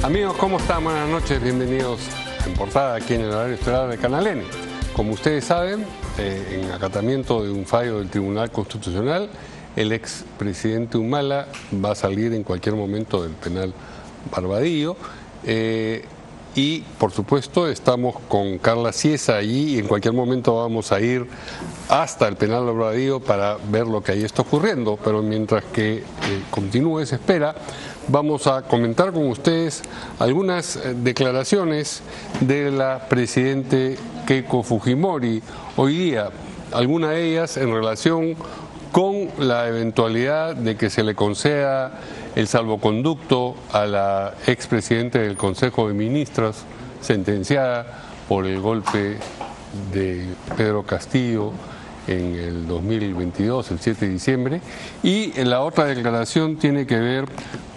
Amigos, ¿cómo están? Buenas noches, bienvenidos en portada aquí en el horario estelar de Canal N. Como ustedes saben, en acatamiento de un fallo del Tribunal Constitucional, el expresidente Humala va a salir en cualquier momento del penal Barbadillo. Y, por supuesto, estamos con Carla Ciesa allí y en cualquier momento vamos a ir hasta el penal Barbadillo para ver lo que ahí está ocurriendo. Pero mientras que continúe esa espera, vamos a comentar con ustedes algunas declaraciones de la presidente Keiko Fujimori hoy día, algunas de ellas en relación con la eventualidad de que se le conceda el salvoconducto a la expresidenta del Consejo de Ministros, sentenciada por el golpe de Pedro Castillo en el 2022, el 7 de diciembre, y la otra declaración tiene que ver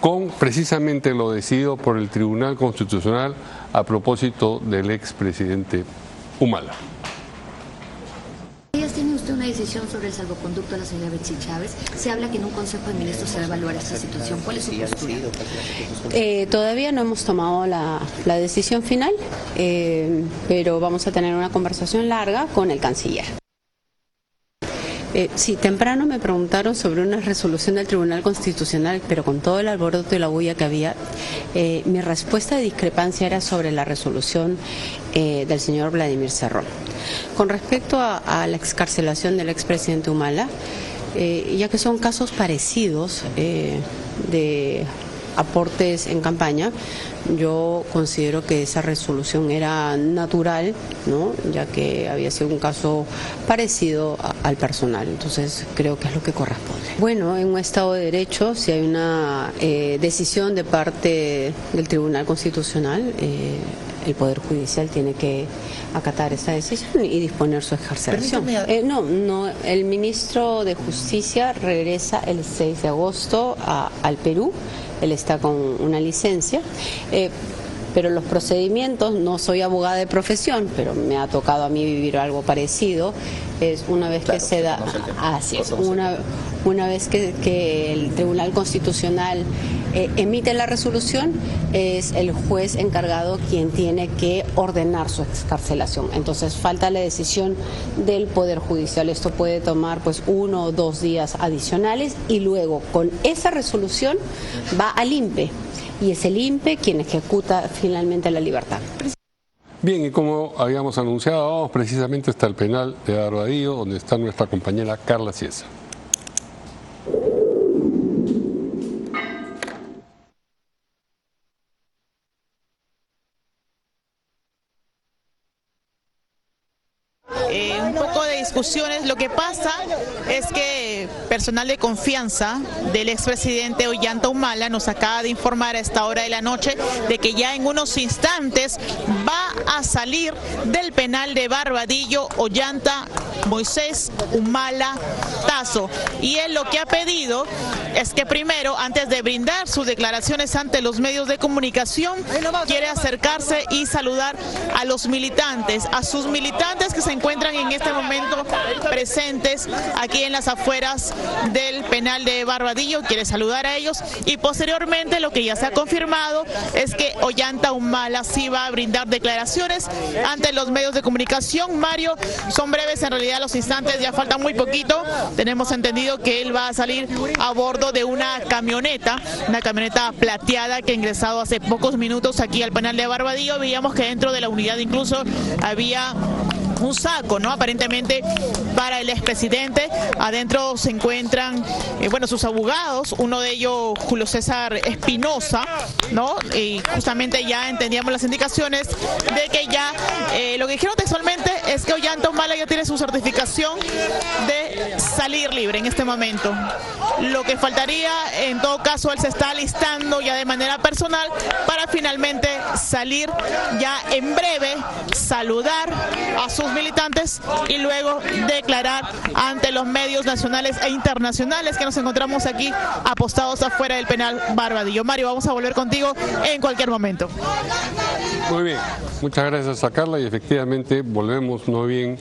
con precisamente lo decidido por el Tribunal Constitucional a propósito del expresidente Humala. ¿Tiene usted una decisión sobre el salvoconducto de la señora Betsy Chávez? Se habla que en un Consejo de Ministros se va a evaluar esta situación. ¿Cuál es su postura? Todavía no hemos tomado la decisión final, pero vamos a tener una conversación larga con el canciller. Sí, temprano me preguntaron sobre una resolución del Tribunal Constitucional, pero con todo el alboroto y la bulla que había, mi respuesta de discrepancia era sobre la resolución del señor Vladimir Cerrón. Con respecto a la excarcelación del expresidente Humala, ya que son casos parecidos de aportes en campaña, yo considero que esa resolución era natural, ¿no? Ya que había sido un caso parecido al personal, entonces creo que es lo que corresponde. Bueno, en un Estado de Derecho, si hay una decisión de parte del Tribunal Constitucional, el Poder Judicial tiene que acatar esa decisión y disponer su excarcelación. No, el ministro de Justicia regresa el 6 de agosto al Perú. Él está con una licencia, pero los procedimientos, no soy abogada de profesión, pero me ha tocado a mí vivir algo parecido, es una vez que se da, así es, una vez que el Tribunal Constitucional emite la resolución, es el juez encargado quien tiene que ordenar su excarcelación. Entonces falta la decisión del Poder Judicial. Esto puede tomar pues 1 o 2 días adicionales y luego con esa resolución va al INPE y es el INPE quien ejecuta finalmente la libertad. Bien, y como habíamos anunciado, vamos precisamente hasta el penal de Barbadillo, donde está nuestra compañera Carla Ciesa. Un poco de discusiones. Lo que pasa es que personal de confianza del expresidente Ollanta Humala nos acaba de informar a esta hora de la noche de que ya en unos instantes va a salir del penal de Barbadillo Ollanta Moisés Humala Tazo. Y él lo que ha pedido es que primero, antes de brindar sus declaraciones ante los medios de comunicación, quiere acercarse y saludar a los militantes, a sus militantes que se encuentran en este momento presentes aquí en las afueras del penal de Barbadillo. Quiere saludar a ellos y posteriormente lo que ya se ha confirmado es que Ollanta Humala sí va a brindar declaraciones ante los medios de comunicación. Mario, son breves en realidad los instantes, ya falta muy poquito. Tenemos entendido que él va a salir a bordo de una camioneta plateada que ha ingresado hace pocos minutos aquí al penal de Barbadillo. Veíamos que dentro de la unidad incluso había un saco, ¿no? Aparentemente para el expresidente. Adentro se encuentran, sus abogados, uno de ellos Julio César Espinosa, ¿no? Y justamente ya entendíamos las indicaciones de que ya, lo que dijeron textualmente es que Ollanta Humala ya tiene su certificación de salir libre en este momento. Lo que faltaría, en todo caso, él se está alistando ya de manera personal para finalmente salir ya en breve, saludar a sus militantes y luego declarar ante los medios nacionales e internacionales que nos encontramos aquí apostados afuera del penal Barbadillo. Mario, vamos a volver contigo en cualquier momento. Muy bien, muchas gracias a Carla y efectivamente volvemos, no bien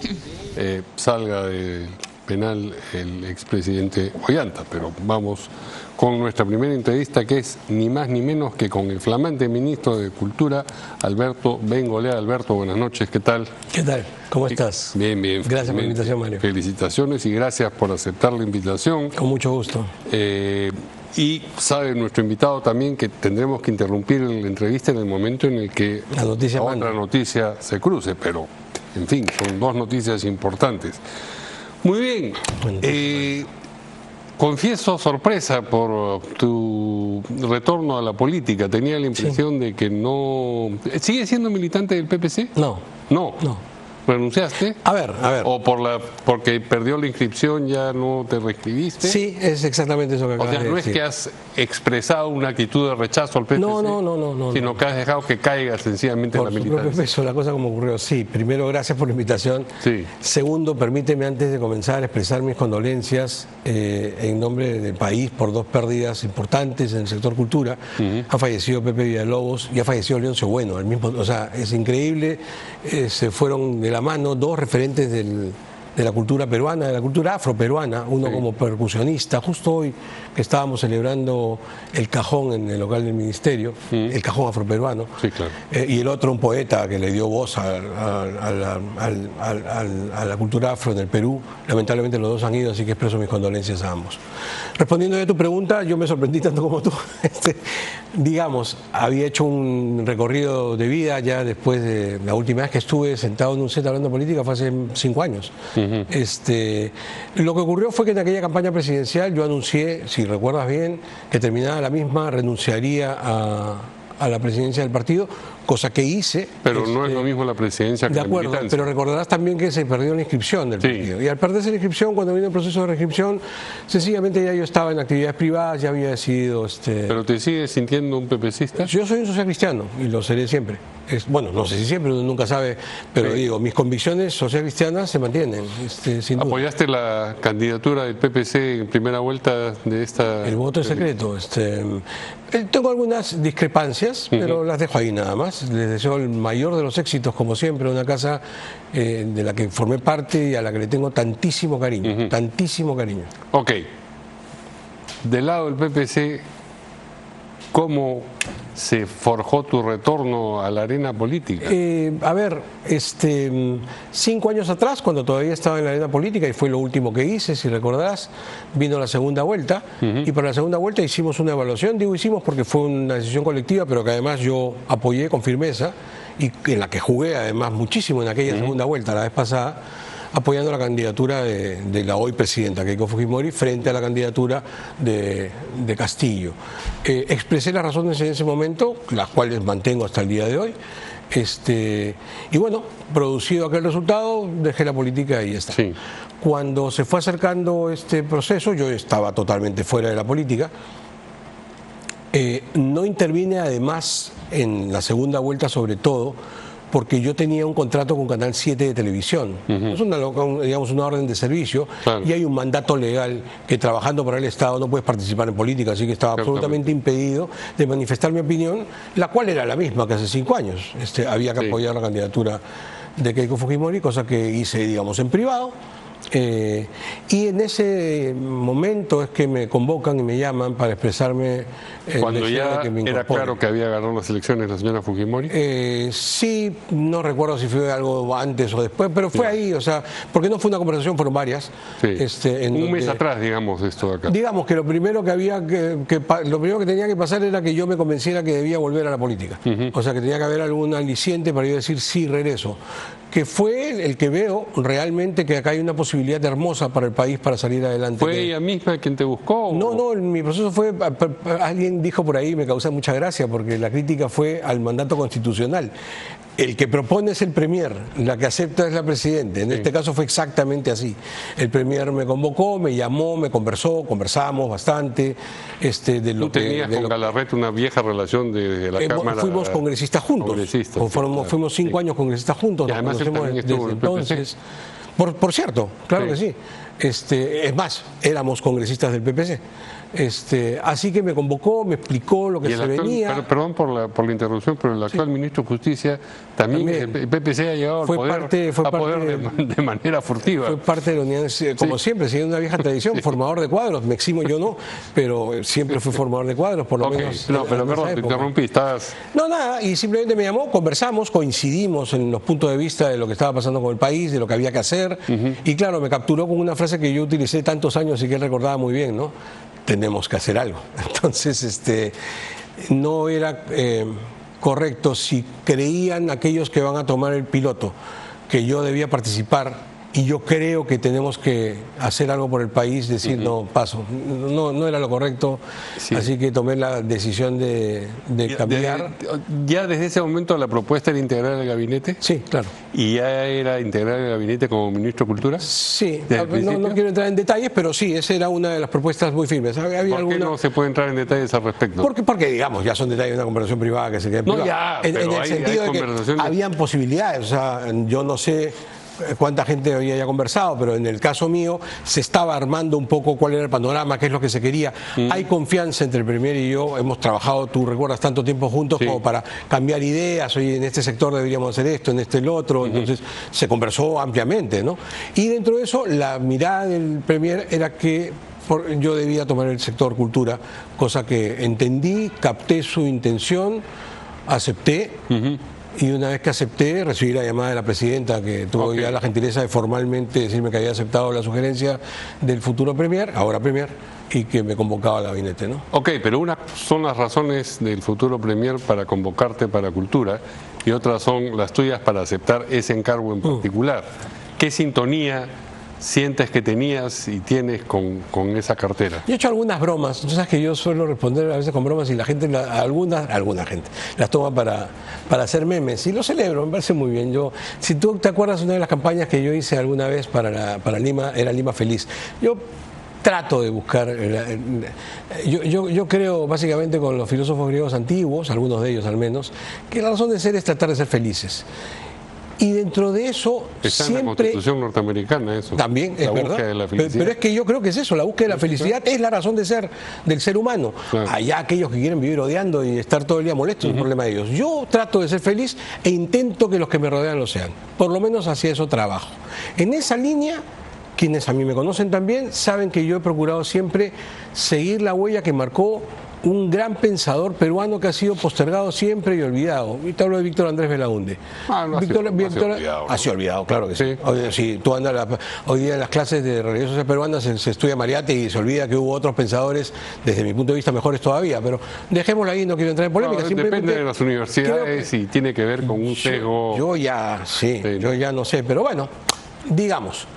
salga del penal el expresidente Ollanta. Pero vamos con nuestra primera entrevista, que es ni más ni menos que con el flamante ministro de Cultura, Alberto Bengolea. Alberto, buenas noches, ¿qué tal? ¿Qué tal? ¿Cómo estás? Bien, bien. Gracias por la invitación, Mario. Felicitaciones y gracias por aceptar la invitación. Con mucho gusto. Y sabe nuestro invitado también que tendremos que interrumpir la entrevista en el momento en el que la otra noticia se cruce, pero en fin, son dos noticias importantes. Muy bien. Confieso sorpresa por tu retorno a la política. Tenía la impresión de que no... ¿Sigue siendo militante del PPC? No. ¿Renunciaste? A ver. ¿O porque perdió la inscripción ya no te reescribiste? Sí, es exactamente eso que acabas de decir. O sea, no es que has expresado una actitud de rechazo al PPC, no, sino que has dejado que caiga sencillamente en la militancia. Por su propio peso, la cosa como ocurrió. Sí, primero, gracias por la invitación. Sí. Segundo, permíteme antes de comenzar a expresar mis condolencias en nombre del país por dos pérdidas importantes en el sector cultura. Ha fallecido Pepe Villalobos y ha fallecido Leoncio Bueno. O sea, es increíble, se fueron de la mano dos referentes de la cultura peruana, de la cultura afroperuana, uno como percusionista, justo hoy que estábamos celebrando el cajón en el local del ministerio, el cajón afroperuano, claro. Y el otro un poeta que le dio voz a la cultura afro en el Perú. Lamentablemente los dos han ido, así que expreso mis condolencias a ambos. Respondiendo a tu pregunta, yo me sorprendí tanto como tú. Digamos, había hecho un recorrido de vida ya después de la última vez que estuve sentado en un set hablando política, fue hace 5 años. Lo que ocurrió fue que en aquella campaña presidencial yo anuncié, si recuerdas bien, que terminada la misma renunciaría a la presidencia del partido, cosa que hice. Pero no es lo mismo la presidencia que la militancia. De acuerdo, pero recordarás también que se perdió la inscripción del partido. Y al perderse la inscripción, cuando vino el proceso de reinscripción, sencillamente ya yo estaba en actividades privadas, ya había decidido... ¿Pero te sigues sintiendo un pepecista? Yo soy un social cristiano y lo seré siempre. Bueno, no sé si siempre, uno nunca sabe, pero digo, mis convicciones social cristianas se mantienen, sin duda. ¿Apoyaste la candidatura del PPC en primera vuelta de esta...? El voto es secreto. Tengo algunas discrepancias, pero las dejo ahí nada más. Les deseo el mayor de los éxitos, como siempre, una casa de la que formé parte y a la que le tengo tantísimo cariño, tantísimo cariño. Ok. Del lado del PPC, ¿cómo se forjó tu retorno a la arena política? 5 años atrás, cuando todavía estaba en la arena política, y fue lo último que hice, si recordarás, vino la segunda vuelta, y para la segunda vuelta hicimos una evaluación. Digo hicimos porque fue una decisión colectiva, pero que además yo apoyé con firmeza, y en la que jugué además muchísimo en aquella segunda vuelta, la vez pasada, apoyando la candidatura de la hoy presidenta Keiko Fujimori frente a la candidatura de Castillo. Expresé las razones en ese momento, las cuales mantengo hasta el día de hoy. Y bueno, producido aquel resultado, dejé la política y ya está. Sí. Cuando se fue acercando este proceso, yo estaba totalmente fuera de la política. No intervine además en la segunda vuelta, sobre todo porque yo tenía un contrato con Canal 7 de televisión. Es una orden de servicio, y hay un mandato legal que trabajando para el Estado no puedes participar en política, así que estaba absolutamente impedido de manifestar mi opinión, la cual era la misma que hace 5 años. Había que apoyar la candidatura de Keiko Fujimori, cosa que hice, digamos, en privado. Y en ese momento es que me convocan y me llaman para expresarme. Cuando ya era claro que había ganado las elecciones la señora Fujimori. Sí, no recuerdo si fue algo antes o después, pero fue ahí, o sea, porque no fue una conversación, fueron varias. Un mes atrás, digamos, esto de acá. Digamos que lo primero que había lo primero que tenía que pasar era que yo me convenciera que debía volver a la política. O sea, que tenía que haber algún aliciente para yo decir sí, regreso. Que fue el que veo realmente que acá hay una posibilidad hermosa para el país para salir adelante. ¿Fue ella misma quien te buscó? No, mi proceso fue, alguien dijo por ahí, me causa mucha gracia, porque la crítica fue al mandato constitucional. El que propone es el premier, la que acepta es la presidenta. En este caso fue exactamente así. El premier me convocó, me llamó, me conversamos bastante. ¿Tú tenías con Galarreta una vieja relación de la Cámara? Fuimos congresistas juntos. Fuimos 5 años congresistas juntos. Y además él también estuvo en el PPC. Por cierto, claro que sí. Es más, éramos congresistas del PPC. Así que me convocó, me explicó lo que se venía. Perdón por la interrupción, pero el actual ministro de Justicia también el PPC ha llegado al poder de manera furtiva. Fue parte de la Unión, como siempre, siguiendo una vieja tradición, formador de cuadros. Me eximo yo no, pero siempre fui formador de cuadros, por lo menos. No, pero perdón, te interrumpí, estabas... No, nada, y simplemente me llamó, conversamos, coincidimos en los puntos de vista de lo que estaba pasando con el país, de lo que había que hacer, y claro, me capturó con una frase que yo utilicé tantos años y que él recordaba muy bien, ¿no? Tenemos que hacer algo. Entonces, no era correcto si creían aquellos que van a tomar el piloto que yo debía participar, y yo creo que tenemos que hacer algo por el país, decir no, paso. No era lo correcto, así que tomé la decisión de cambiar. ¿Ya desde ese momento la propuesta era integrar el gabinete? Sí, claro. ¿Y ya era integrar el gabinete como ministro de Cultura? Sí, no quiero entrar en detalles, pero sí, esa era una de las propuestas muy firmes. ¿Por qué no se puede entrar en detalles al respecto? Porque digamos, ya son detalles de una conversación privada que se quede privada. En el sentido de que habían posibilidades, o sea, yo no sé cuánta gente había ya conversado, pero en el caso mío se estaba armando un poco cuál era el panorama, qué es lo que se quería. Hay confianza entre el Premier y yo, hemos trabajado, tú recuerdas, tanto tiempo juntos como para cambiar ideas, oye, en este sector deberíamos hacer esto, en este el otro, entonces se conversó ampliamente, ¿no? Y dentro de eso, la mirada del Premier era que yo debía tomar el sector cultura, cosa que entendí, capté su intención, acepté. Y una vez que acepté, recibí la llamada de la presidenta, que tuvo ya la gentileza de formalmente decirme que había aceptado la sugerencia del futuro Premier, ahora Premier, y que me convocaba al gabinete, ¿no? Ok, pero unas son las razones del futuro Premier para convocarte para Cultura y otras son las tuyas para aceptar ese encargo en particular. ¿Qué sintonía sientes que tenías y tienes con esa cartera? Yo he hecho algunas bromas, tú sabes que yo suelo responder a veces con bromas y la gente, alguna gente las toma para hacer memes y lo celebro, me parece muy bien. Si tú te acuerdas, una de las campañas que yo hice alguna vez para Lima era Lima Feliz. Yo trato de buscar, yo creo básicamente con los filósofos griegos antiguos, algunos de ellos al menos, que la razón de ser es tratar de ser felices. Y dentro de eso está siempre... en la Constitución norteamericana eso. También, es verdad. De la felicidad. Pero es que yo creo que es eso, la búsqueda de la felicidad es la razón de ser del ser humano. Claro. Allá aquellos que quieren vivir odiando y estar todo el día molestos es un problema de ellos. Yo trato de ser feliz e intento que los que me rodean lo sean. Por lo menos hacia eso trabajo. En esa línea, quienes a mí me conocen también saben que yo he procurado siempre seguir la huella que marcó un gran pensador peruano que ha sido postergado siempre y olvidado. Y te hablo de Víctor Andrés Belaúnde. Ha sido olvidado, claro que sí. Si tú andas hoy día en las clases de realidad social peruana se estudia Mariátegui y se olvida que hubo otros pensadores, desde mi punto de vista, mejores todavía. Pero dejémoslo ahí, no quiero entrar en polémica. Depende de las universidades y tiene que ver con un sesgo. Yo ya no sé, pero bueno, digamos...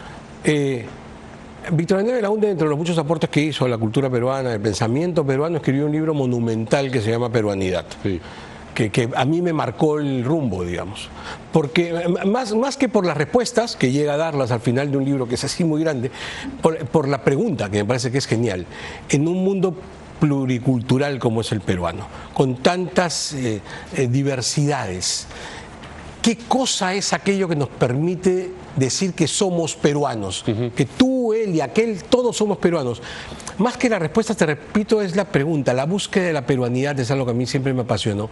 Víctor Andrés Belaúnde, entre los muchos aportes que hizo a la cultura peruana, el pensamiento peruano, escribió un libro monumental que se llama Peruanidad, que a mí me marcó el rumbo, digamos. Porque más que por las respuestas, que llega a darlas al final de un libro que es así muy grande, por la pregunta, que me parece que es genial, en un mundo pluricultural como es el peruano, con tantas diversidades, ¿qué cosa es aquello que nos permite decir que somos peruanos? Que tú, él y aquel, todos somos peruanos. Más que la respuesta, te repito, es la pregunta. La búsqueda de la peruanidad es algo que a mí siempre me apasionó.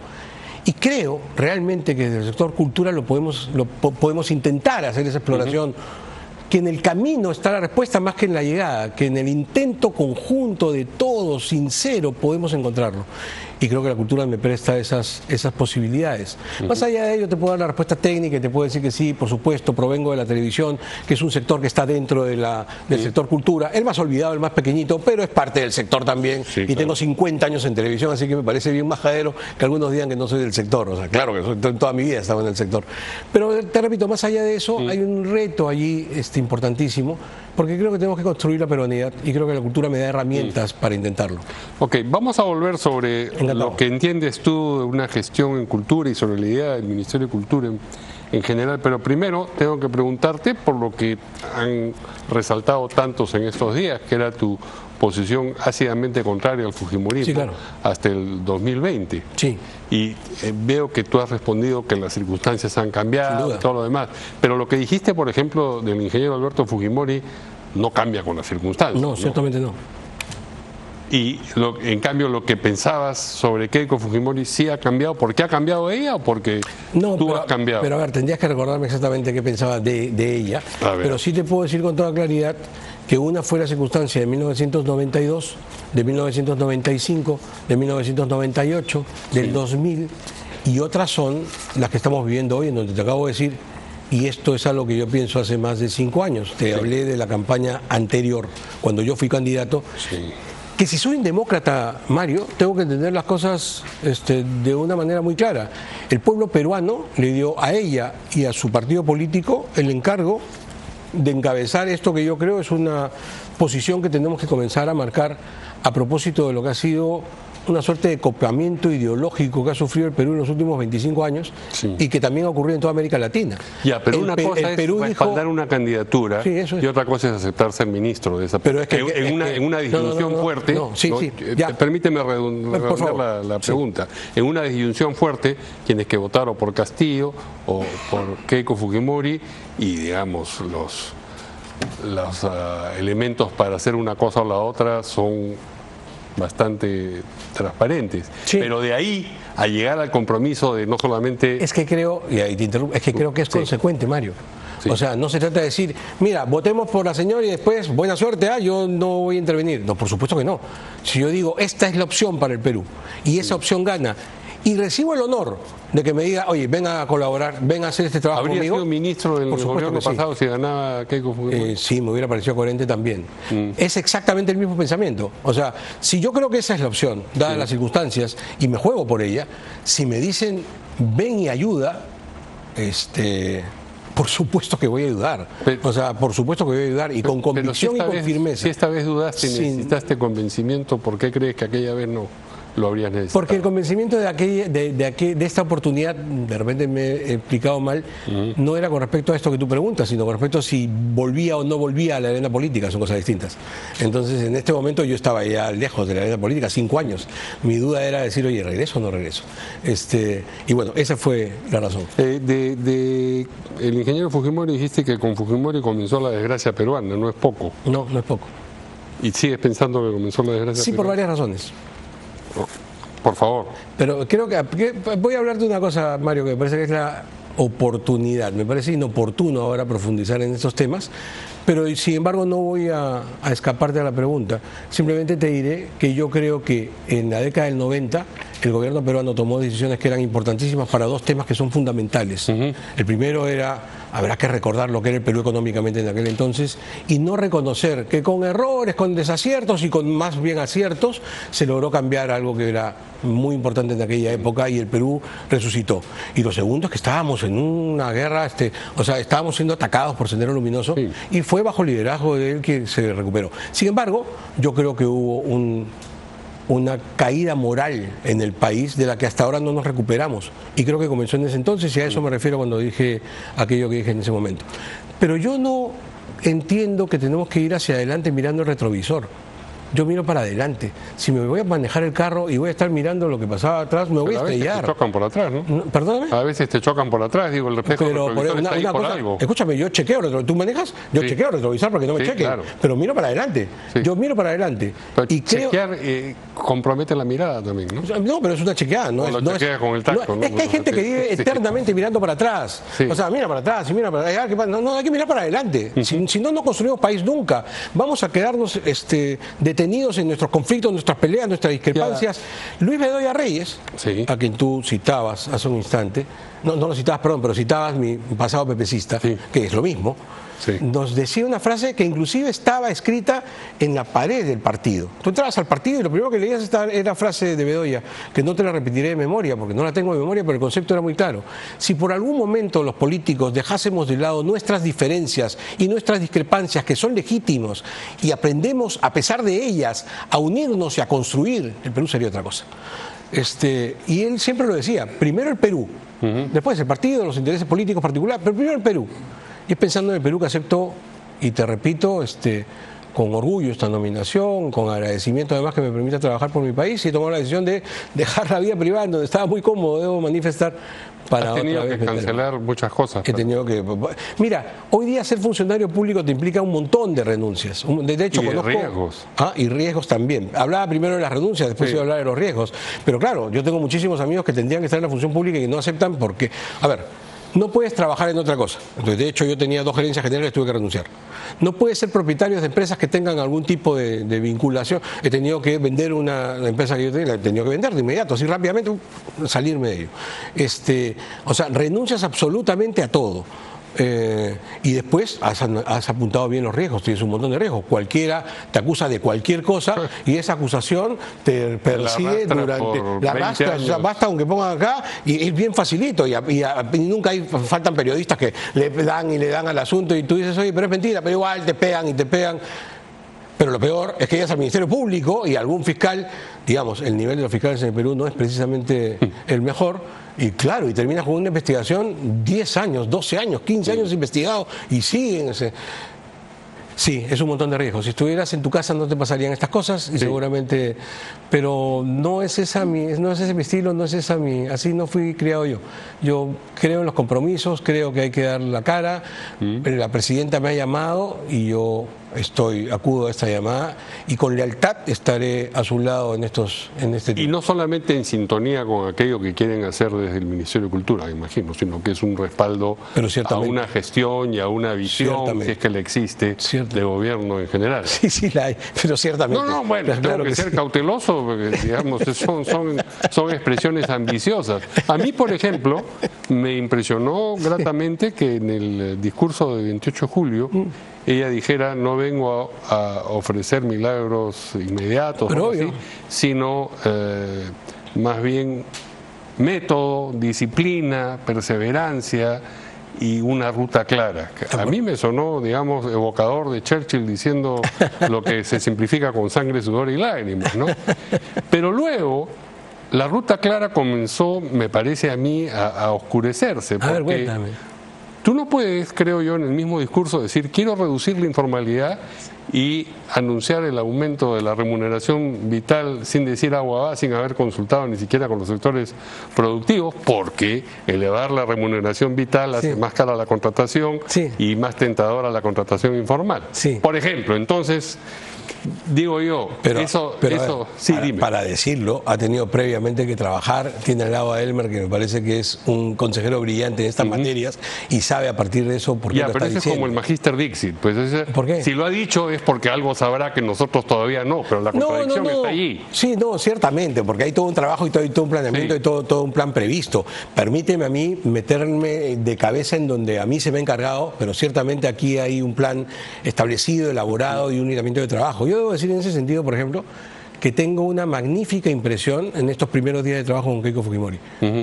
Y creo realmente que desde el sector cultura podemos intentar hacer esa exploración. Que en el camino está la respuesta más que en la llegada, que en el intento conjunto de todos, sincero, podemos encontrarlo. Y creo que la cultura me presta esas posibilidades. Más allá de ello, te puedo dar la respuesta técnica y te puedo decir que sí, por supuesto, provengo de la televisión, que es un sector que está dentro del sector cultura, el más olvidado, el más pequeñito, pero es parte del sector también. Y tengo 50 años en televisión, así que me parece bien majadero que algunos digan que no soy del sector. O sea, claro que toda mi vida he estado en el sector. Pero te repito, más allá de eso, hay un reto allí importantísimo, porque creo que tenemos que construir la peruanidad y creo que la cultura me da herramientas para intentarlo. Ok, vamos a volver sobre lo que entiendes tú de una gestión en cultura y sobre la idea del Ministerio de Cultura en general, pero primero tengo que preguntarte por lo que han resaltado tantos en estos días, que era tu posición ácidamente contraria al fujimorismo hasta el 2020. Y veo que tú has respondido que las circunstancias han cambiado y todo lo demás, pero lo que dijiste, por ejemplo, del ingeniero Alberto Fujimori no cambia con las circunstancias. No, ciertamente no. Y en cambio lo que pensabas sobre Keiko Fujimori sí ha cambiado. ¿Por qué ha cambiado ella o porque tú has cambiado? Pero a ver, tendrías que recordarme exactamente qué pensaba de ella. Pero sí te puedo decir con toda claridad que una fue la circunstancia de 1992, de 1995, de 1998, del 2000, y otras son las que estamos viviendo hoy, en donde te acabo de decir, y esto es algo que yo pienso hace más de 5 años. Te hablé de la campaña anterior, cuando yo fui candidato. Sí. Que si soy un demócrata, Mario, tengo que entender las cosas de una manera muy clara. El pueblo peruano le dio a ella y a su partido político el encargo de encabezar esto que yo creo es una posición que tenemos que comenzar a marcar a propósito de lo que ha sido una suerte de copamiento ideológico que ha sufrido el Perú en los últimos 25 años y que también ha ocurrido en toda América Latina. Ya, pero una cosa es respaldar una candidatura y otra cosa es aceptar ser ministro de esa. Pero es que en una disyunción fuerte, permíteme redondear la pregunta, en una disyunción fuerte tienes que votar o por Castillo o por Keiko Fujimori y digamos los elementos para hacer una cosa o la otra son bastante transparentes, pero de ahí a llegar al compromiso de no solamente... Es que creo, y ahí te interrumpo, es que creo que es consecuente, Mario. O sea, no se trata de decir, mira, votemos por la señora y después, buena suerte, yo no voy a intervenir. No, por supuesto que no. Si yo digo, esta es la opción para el Perú, y esa opción gana, y recibo el honor de que me diga, oye, ven a colaborar, ven a hacer este trabajo conmigo. ¿Habría sido ministro del gobierno pasado si ganaba Keiko Fujimori? Sí, me hubiera parecido coherente también. Es exactamente el mismo pensamiento. O sea, si yo creo que esa es la opción, dadas las circunstancias, y me juego por ella, si me dicen, ven y ayuda, por supuesto que voy a ayudar. O sea, por supuesto que voy a ayudar, y con convicción y con firmeza. Si esta vez dudaste y necesitaste convencimiento, ¿por qué crees que aquella vez no lo habrías necesitado? Porque el convencimiento de esta oportunidad, de repente me he explicado mal, no era con respecto a esto que tú preguntas, sino con respecto a si volvía o no volvía a la arena política, son cosas distintas. Entonces, en este momento yo estaba ya lejos de la arena política, 5 años. Mi duda era decir, oye, ¿regreso o no regreso? Y bueno, esa fue la razón. El ingeniero Fujimori, dijiste que con Fujimori comenzó la desgracia peruana, no es poco. No, no es poco. ¿Y sigues pensando que comenzó la desgracia peruana? Sí, por varias razones. Por favor. Pero creo que voy a hablar de una cosa, Mario, que me parece que es la oportunidad. Me parece inoportuno ahora profundizar en estos temas, pero sin embargo no voy a escaparte de la pregunta. Simplemente te diré que yo creo que en la década del 90 el gobierno peruano tomó decisiones que eran importantísimas para 2 temas que son fundamentales. El primero era, habrá que recordar lo que era el Perú económicamente en aquel entonces y no reconocer que con errores, con desaciertos y con más bien aciertos se logró cambiar algo que era muy importante en aquella época y el Perú resucitó. Y lo segundo es que estábamos en una guerra, o sea, estábamos siendo atacados por Sendero Luminoso y fue bajo el liderazgo de él que se recuperó. Sin embargo, yo creo que hubo una caída moral en el país de la que hasta ahora no nos recuperamos y creo que comenzó en ese entonces y a eso me refiero cuando dije aquello que dije en ese momento. Pero yo no entiendo que tenemos que ir hacia adelante mirando el retrovisor. Yo miro para adelante. Si me voy a manejar el carro y voy a estar mirando lo que pasaba atrás, me voy a estrellar. A veces te chocan por atrás, ¿no? ¿Perdóname? A veces te chocan por atrás, digo, el reflejo del retrovisor está ahí por algo. Escúchame, yo chequeo retrovisor. ¿Tú manejas? Yo chequeo retrovisor porque no me chequen. Claro. Pero miro para adelante. Yo miro para adelante. Pero y chequear compromete la mirada también, ¿no? No, pero es una chequeada. No chequea con el tacto. Es que hay gente que vive eternamente mirando para atrás. O sea, mira para atrás y mira para allá. No, hay que mirar para adelante. Si no construimos país nunca. Vamos a quedarnos detenidos en nuestros conflictos, nuestras peleas, nuestras discrepancias. Luis Bedoya Reyes, a quien tú citabas hace un instante, no lo citabas, perdón, pero citabas mi pasado pepecista, que es lo mismo, nos decía una frase que inclusive estaba escrita en la pared del partido. Tú entrabas al partido y lo primero que leías era frase de Bedoya, que no te la repetiré de memoria, porque no la tengo de memoria, pero el concepto era muy claro. Si por algún momento los políticos dejásemos de lado nuestras diferencias y nuestras discrepancias, que son legítimos, y aprendemos, a pesar de ellas, a unirnos y a construir, el Perú sería otra cosa. Y él siempre lo decía, primero el Perú, después el partido, los intereses políticos particulares, pero primero el Perú. Y es pensando en el Perú que aceptó, y te repito, con orgullo esta nominación, con agradecimiento además que me permita trabajar por mi país, y he tomado la decisión de dejar la vida privada donde estaba muy cómodo, debo manifestar. Has tenido que cancelar muchas cosas. He tenido que... Mira, hoy día ser funcionario público te implica un montón de renuncias. De hecho, y de conozco... riesgos. Y riesgos también. Hablaba primero de las renuncias, después iba a hablar de los riesgos. Pero claro, yo tengo muchísimos amigos que tendrían que estar en la función pública y que no aceptan porque... A ver, no puedes trabajar en otra cosa. Entonces, de hecho, yo tenía 2 gerencias generales, tuve que renunciar. No puedes ser propietarios de empresas que tengan algún tipo de vinculación. He tenido que vender una empresa que yo tenía, la he tenido que vender de inmediato, así rápidamente, salirme de ello. O sea, renuncias absolutamente a todo. Y después has apuntado bien los riesgos, tienes un montón de riesgos. Cualquiera te acusa de cualquier cosa y esa acusación te persigue durante la arrastra, o sea, basta aunque pongan acá y es bien facilito y nunca faltan periodistas que le dan al asunto y tú dices, oye, pero es mentira, pero igual te pegan y te pegan. Pero lo peor es que llegas al Ministerio Público y algún fiscal, digamos, el nivel de los fiscales en el Perú no es precisamente el mejor. Y claro, y terminas con una investigación 10 años, 12 años, 15 años investigado y siguen. Sí, es un montón de riesgos. Si estuvieras en tu casa no te pasarían estas cosas y seguramente, pero no es ese mi estilo, no es esa mi, así no fui criado yo. Yo creo en los compromisos, creo que hay que dar la cara. La presidenta me ha llamado y yo acudo a esta llamada y con lealtad estaré a su lado en este tiempo. Y no solamente en sintonía con aquello que quieren hacer desde el Ministerio de Cultura, imagino, sino que es un respaldo a una gestión y a una visión, si es que le existe, de gobierno en general. Sí, la hay, pero ciertamente. Bueno, tengo que ser cauteloso, porque digamos, son expresiones ambiciosas. A mí, por ejemplo, me impresionó gratamente que en el discurso del 28 de julio ella dijera, no vengo a ofrecer milagros inmediatos, así, sino más bien método, disciplina, perseverancia y una ruta clara. A mí me sonó, digamos, evocador de Churchill diciendo lo que se simplifica con sangre, sudor y lágrimas, ¿no? Pero luego la ruta clara comenzó, me parece a mí, a oscurecerse. A ver, cuéntame. Tú no puedes, creo yo, en el mismo discurso decir quiero reducir la informalidad y anunciar el aumento de la remuneración vital sin decir agua va, sin haber consultado ni siquiera con los sectores productivos, porque elevar la remuneración vital hace más cara la contratación y más tentadora la contratación informal. Por ejemplo, entonces... Digo yo, dime. Para decirlo, ha tenido previamente que trabajar, tiene al lado a Elmer, que me parece que es un consejero brillante en estas materias, y sabe a partir de eso por qué lo está diciendo. Pero es como el Magister Dixit, pues ¿por qué? Si lo ha dicho es porque algo sabrá que nosotros todavía no, pero la contradicción está allí. Sí, ciertamente, porque hay todo un trabajo y todo un planeamiento y todo un plan previsto. Permíteme a mí meterme de cabeza en donde a mí se me ha encargado, pero ciertamente aquí hay un plan establecido, elaborado y un lineamiento de trabajo. Yo debo decir en ese sentido, por ejemplo, que tengo una magnífica impresión en estos primeros días de trabajo con Keiko Fujimori.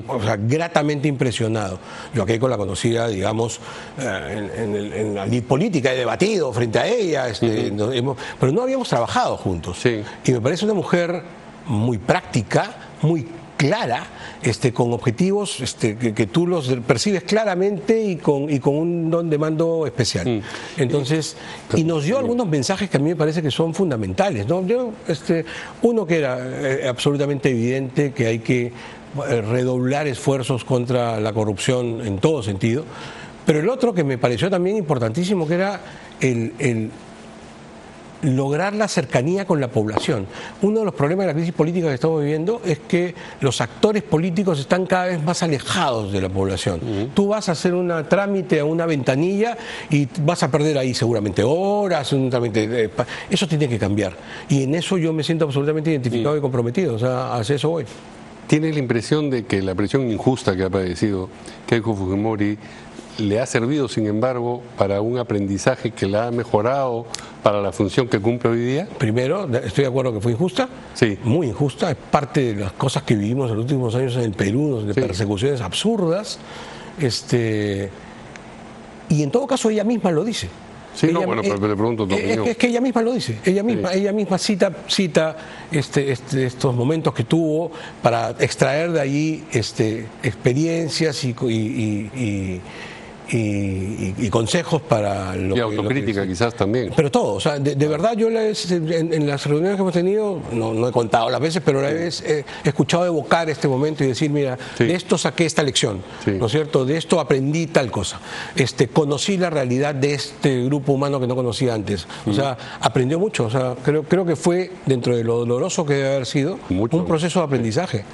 O sea, gratamente impresionado. Yo a Keiko la conocía, digamos, en la política, he debatido frente a ella, pero no habíamos trabajado juntos. Y me parece una mujer muy práctica, muy clara, con objetivos que tú los percibes claramente y con un don de mando especial. Entonces, y nos dio algunos mensajes que a mí me parece que son fundamentales, ¿no? Uno que era absolutamente evidente, que hay que redoblar esfuerzos contra la corrupción en todo sentido, pero el otro que me pareció también importantísimo, que era el lograr la cercanía con la población. Uno de los problemas de la crisis política que estamos viviendo es que los actores políticos están cada vez más alejados de la población. Tú vas a hacer un trámite a una ventanilla y vas a perder ahí seguramente horas, un trámite. Eso tiene que cambiar. Y en eso yo me siento absolutamente identificado y comprometido. O sea, hacia eso voy. ¿Tienes la impresión de que la presión injusta que ha padecido Keiko Fujimori le ha servido, sin embargo, para un aprendizaje que la ha mejorado para la función que cumple hoy día? Primero, estoy de acuerdo que fue injusta, muy injusta, es parte de las cosas que vivimos en los últimos años en el Perú, de persecuciones absurdas, y en todo caso ella misma lo dice. Pero le pregunto tu opinión. Es que ella misma lo dice, ella misma cita estos momentos que tuvo para extraer de allí experiencias y y consejos para lo que... Y autocrítica quizás también. Pero todo, o sea, de verdad yo en las reuniones que hemos tenido, no he contado las veces, pero he escuchado evocar este momento y decir, mira, de esto saqué esta lección, ¿no es cierto? De esto aprendí tal cosa. Conocí la realidad de este grupo humano que no conocía antes. O sea, aprendió mucho. O sea, creo que fue, dentro de lo doloroso que debe haber sido, un proceso de aprendizaje.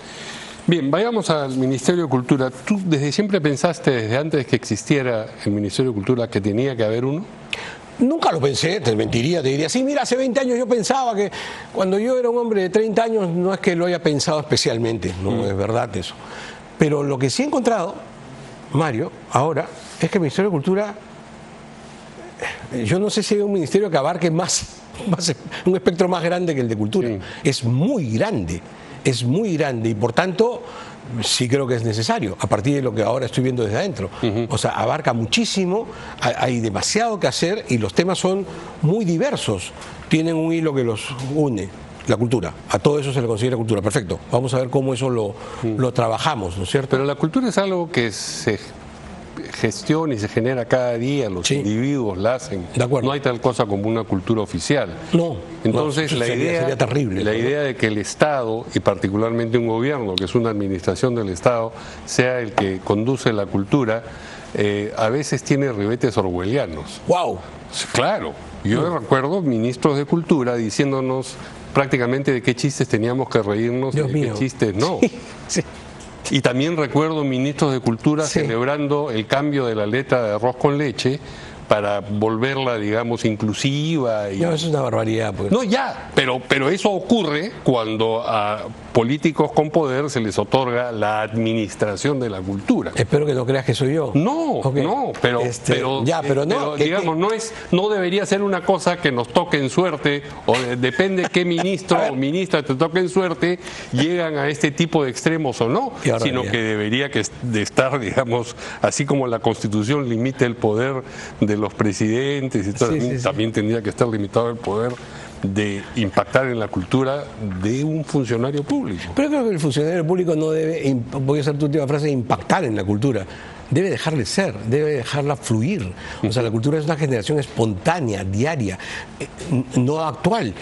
Bien, vayamos al Ministerio de Cultura. ¿Tú desde siempre pensaste, desde antes que existiera el Ministerio de Cultura, que tenía que haber uno? Nunca lo pensé, te mentiría, te diría, sí, mira, hace 20 años yo pensaba que cuando yo era un hombre de 30 años no es que lo haya pensado especialmente, no es verdad eso. Pero lo que sí he encontrado, Mario, ahora, es que el Ministerio de Cultura, yo no sé si hay un ministerio que abarque más un espectro más grande que el de cultura. Es muy grande y por tanto sí creo que es necesario, a partir de lo que ahora estoy viendo desde adentro. O sea, abarca muchísimo, hay demasiado que hacer y los temas son muy diversos, tienen un hilo que los une. La cultura, a todo eso se le considera cultura, perfecto. Vamos a ver cómo eso lo trabajamos, ¿no es cierto? Pero la cultura es algo que se gestiona y se genera cada día, los individuos la hacen. De acuerdo. No hay tal cosa como una cultura oficial. No. Entonces sería terrible. La idea de que el Estado, y particularmente un gobierno, que es una administración del Estado, sea el que conduce la cultura, a veces tiene ribetes orwellianos. ¡Wow! Claro. Yo recuerdo ministros de cultura diciéndonos prácticamente de qué chistes teníamos que reírnos y de qué chistes no. Sí. Y también recuerdo ministros de cultura celebrando el cambio de la letra de arroz con leche para volverla, digamos, inclusiva. No, eso es una barbaridad. Pues. No, ya, pero eso ocurre cuando a políticos con poder se les otorga la administración de la cultura. Espero que no creas que soy yo. No, no, pero digamos, no debería ser una cosa que nos toque en suerte, o depende qué ministro o ministra te toque en suerte, llegan a este tipo de extremos o no, sino que debería de estar, digamos, así como la Constitución limita el poder de los presidentes y todo, también tendría que estar limitado el poder de impactar en la cultura de un funcionario público. Pero creo que el funcionario público no debe, voy a usar tu última frase, impactar en la cultura. Debe dejarle ser, debe dejarla fluir. O sea, la cultura es una generación espontánea, diaria, no actual.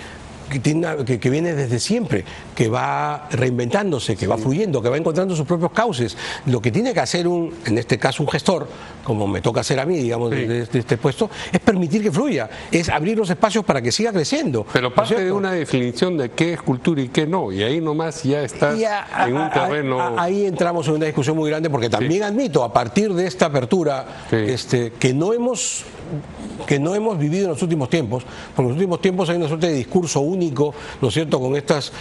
Que viene desde siempre, que va reinventándose, que va fluyendo, que va encontrando sus propios cauces. Lo que tiene que hacer en este caso un gestor, como me toca hacer a mí, digamos, de este puesto, es permitir que fluya, es abrir los espacios para que siga creciendo. Pero parte de una definición de qué es cultura y qué no, y ahí nomás ya estás en un terreno... Ahí entramos en una discusión muy grande, porque también admito, a partir de esta apertura, que no hemos vivido en los últimos tiempos, porque en los últimos tiempos hay una suerte de discurso único, ¿no es cierto?, con estas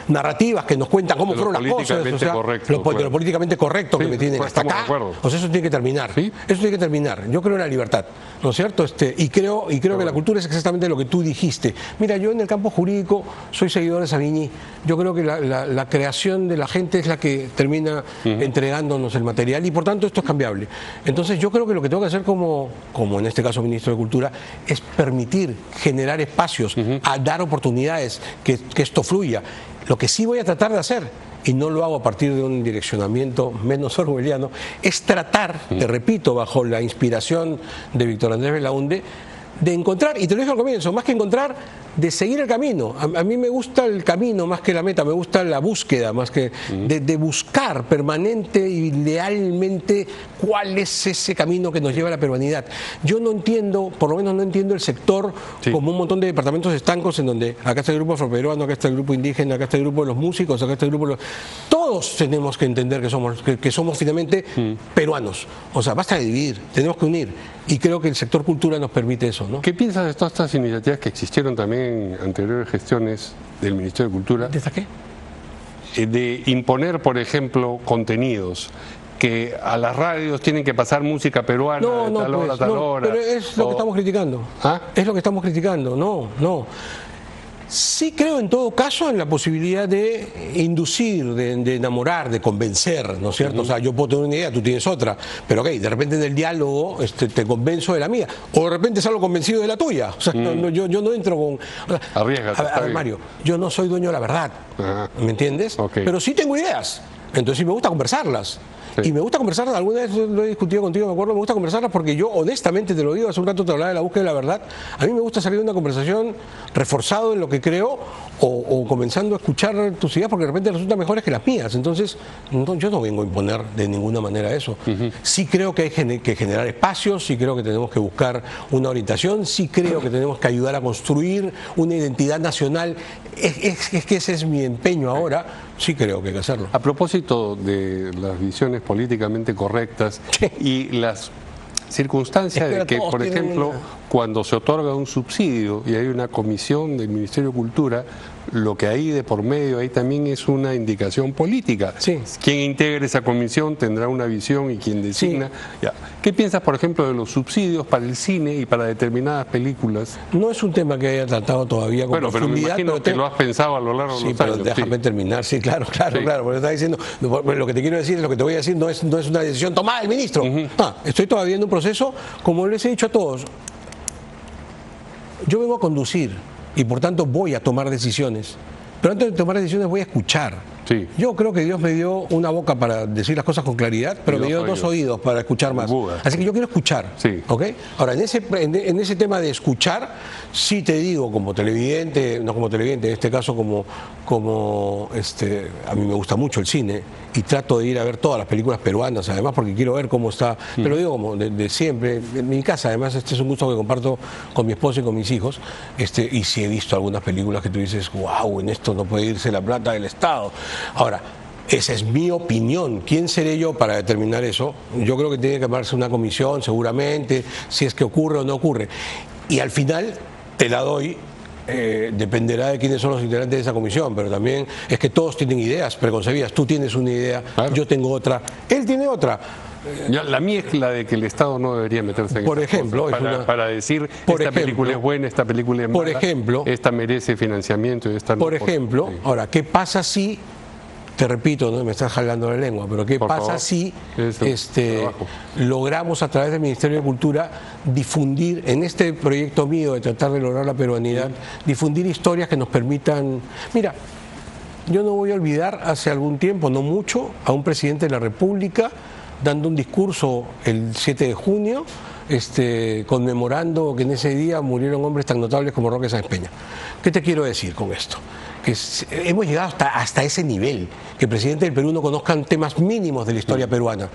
narrativas que nos cuentan cómo fueron las cosas, o sea, lo políticamente correcto que me tienen hasta acá, pues eso tiene que terminar, eso tiene que terminar. Yo creo en la libertad, ¿no es cierto?, y creo que la cultura es exactamente lo que tú dijiste. Mira, yo en el campo jurídico soy seguidor de Savigny. Yo creo que la creación de la gente es la que termina entregándonos el material y por tanto esto es cambiable. Entonces yo creo que lo que tengo que hacer como en este caso ministro de Cultura, es permitir, generar espacios, a dar oportunidades, que esto fluya. Lo que sí voy a tratar de hacer, y no lo hago a partir de un direccionamiento menos orwelliano, es tratar, te repito, bajo la inspiración de Víctor Andrés Belaunde, de encontrar, y te lo dije al comienzo, más que encontrar, de seguir el camino. A mí me gusta el camino más que la meta, me gusta la búsqueda más que de buscar permanente y lealmente cuál es ese camino que nos lleva a la peruanidad. Yo no entiendo, por lo menos no entiendo el sector como un montón de departamentos estancos en donde acá está el grupo afroperuano, acá está el grupo indígena, acá está el grupo de los músicos, acá está el grupo de los... Todos tenemos que entender que somos finalmente peruanos. O sea, basta de dividir, tenemos que unir. Y creo que el sector cultura nos permite eso, ¿no? ¿Qué piensas de todas estas iniciativas que existieron también en anteriores gestiones del Ministerio de Cultura? ¿De qué? De imponer, por ejemplo, contenidos, que a las radios tienen que pasar música peruana de tal hora a tal hora. Pero es lo que estamos criticando. ¿Ah? Es lo que estamos criticando, no. Sí creo en todo caso en la posibilidad de inducir, de enamorar, de convencer, ¿no es cierto? O sea, yo puedo tener una idea, tú tienes otra, pero de repente en el diálogo te convenzo de la mía, o de repente salgo convencido de la tuya. O sea, yo no entro con... Arriesgate. A ver, Mario, yo no soy dueño de la verdad, ¿me entiendes? Okay. Pero sí tengo ideas. Entonces sí me gusta conversarlas. Sí. Y me gusta conversarlas, alguna vez lo he discutido contigo, me acuerdo, me gusta conversarlas porque yo honestamente te lo digo, hace un rato te hablaba de la búsqueda de la verdad, a mí me gusta salir de una conversación reforzado en lo que creo o comenzando a escuchar tus ideas porque de repente resultan mejores que las mías, entonces yo no vengo a imponer de ninguna manera eso. Sí creo que hay que generar espacios, sí creo que tenemos que buscar una orientación, sí creo que tenemos que ayudar a construir una identidad nacional, es que ese es mi empeño ahora. Sí creo que hay que hacerlo. A propósito de las visiones políticamente correctas y las circunstancias de que, por ejemplo, cuando se otorga un subsidio y hay una comisión del Ministerio de Cultura, lo que hay de por medio ahí también es una indicación política. Sí. Quien integre esa comisión tendrá una visión y quien designa. Sí. Ya. ¿Qué piensas, por ejemplo, de los subsidios para el cine y para determinadas películas? No es un tema que haya tratado todavía con profundidad. Pero me imagino que lo has pensado a lo largo de los años. Sí, pero déjame terminar. Sí, claro, porque está diciendo, lo que te quiero decir, lo que te voy a decir no es una decisión tomada del ministro. Estoy todavía en un proceso, como les he dicho a todos, yo vengo a conducir y por tanto voy a tomar decisiones, pero antes de tomar decisiones voy a escuchar. Sí. Yo creo que Dios me dio una boca para decir las cosas con claridad, pero me dio dos oídos para escuchar más. Así que yo quiero escuchar. Sí. ¿Ok? Ahora, en ese tema de escuchar, sí te digo, como televidente, no como televidente, en este caso a mí me gusta mucho el cine y trato de ir a ver todas las películas peruanas, además porque quiero ver cómo está, pero digo como de siempre, en mi casa, además este es un gusto que comparto con mi esposa y con mis hijos, y sí he visto algunas películas que tú dices, wow, en esto no puede irse la plata del Estado. Ahora, esa es mi opinión. ¿Quién seré yo para determinar eso? Yo creo que tiene que armarse una comisión, seguramente, si es que ocurre o no ocurre. Y al final, te la doy, dependerá de quiénes son los integrantes de esa comisión, pero también es que todos tienen ideas preconcebidas. Tú tienes una idea, claro. Yo tengo otra, él tiene otra. La mía es la de que el Estado no debería meterse en por ejemplo, para decir esta película es buena, esta película es mala, por ejemplo, esta merece financiamiento y esta no. Por ejemplo, sí. Ahora, ¿qué pasa si, te repito, no me estás jalando la lengua, pero qué pasa si logramos a través del Ministerio de Cultura difundir, en este proyecto mío de tratar de lograr la peruanidad, difundir historias que nos permitan... Mira, yo no voy a olvidar hace algún tiempo, no mucho, a un presidente de la República dando un discurso el 7 de junio, conmemorando que en ese día murieron hombres tan notables como Roque Sáenz Peña. ¿Qué te quiero decir con esto? Que hemos llegado hasta ese nivel, que el presidente del Perú no conozcan temas mínimos de la historia peruana.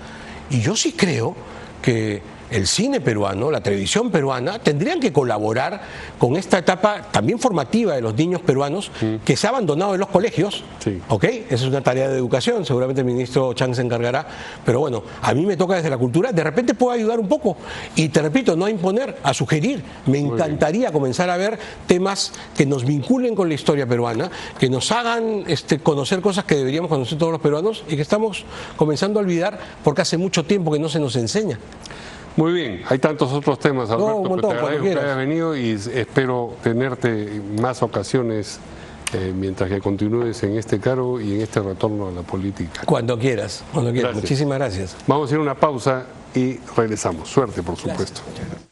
Y yo sí creo que el cine peruano, la televisión peruana, tendrían que colaborar con esta etapa también formativa de los niños peruanos que se ha abandonado en los colegios. Sí. ¿Ok? Esa es una tarea de educación, seguramente el ministro Chang se encargará, pero bueno, a mí me toca desde la cultura, de repente puedo ayudar un poco y te repito, no a imponer, a sugerir. Me encantaría comenzar a ver temas que nos vinculen con la historia peruana, que nos hagan conocer cosas que deberíamos conocer todos los peruanos y que estamos comenzando a olvidar porque hace mucho tiempo que no se nos enseña. Muy bien, hay tantos otros temas, Alberto, que te agradezco que hayas venido y espero tenerte más ocasiones mientras que continúes en este cargo y en este retorno a la política. Cuando quieras, cuando quieras. Gracias. Muchísimas gracias. Vamos a ir a una pausa y regresamos. Suerte, por supuesto. Gracias.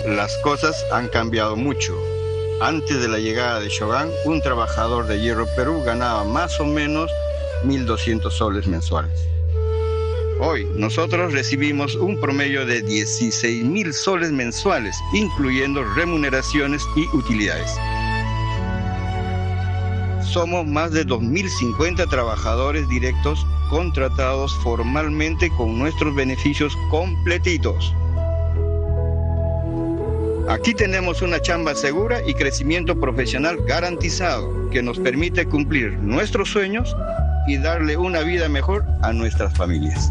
Las cosas han cambiado mucho. Antes de la llegada de Shogun, un trabajador de Hierro Perú ganaba más o menos 1.200 soles mensuales. Hoy nosotros recibimos un promedio de 16.000 soles mensuales, incluyendo remuneraciones y utilidades. Somos más de 2.050 trabajadores directos contratados formalmente con nuestros beneficios completitos. Aquí tenemos una chamba segura y crecimiento profesional garantizado que nos permite cumplir nuestros sueños y darle una vida mejor a nuestras familias.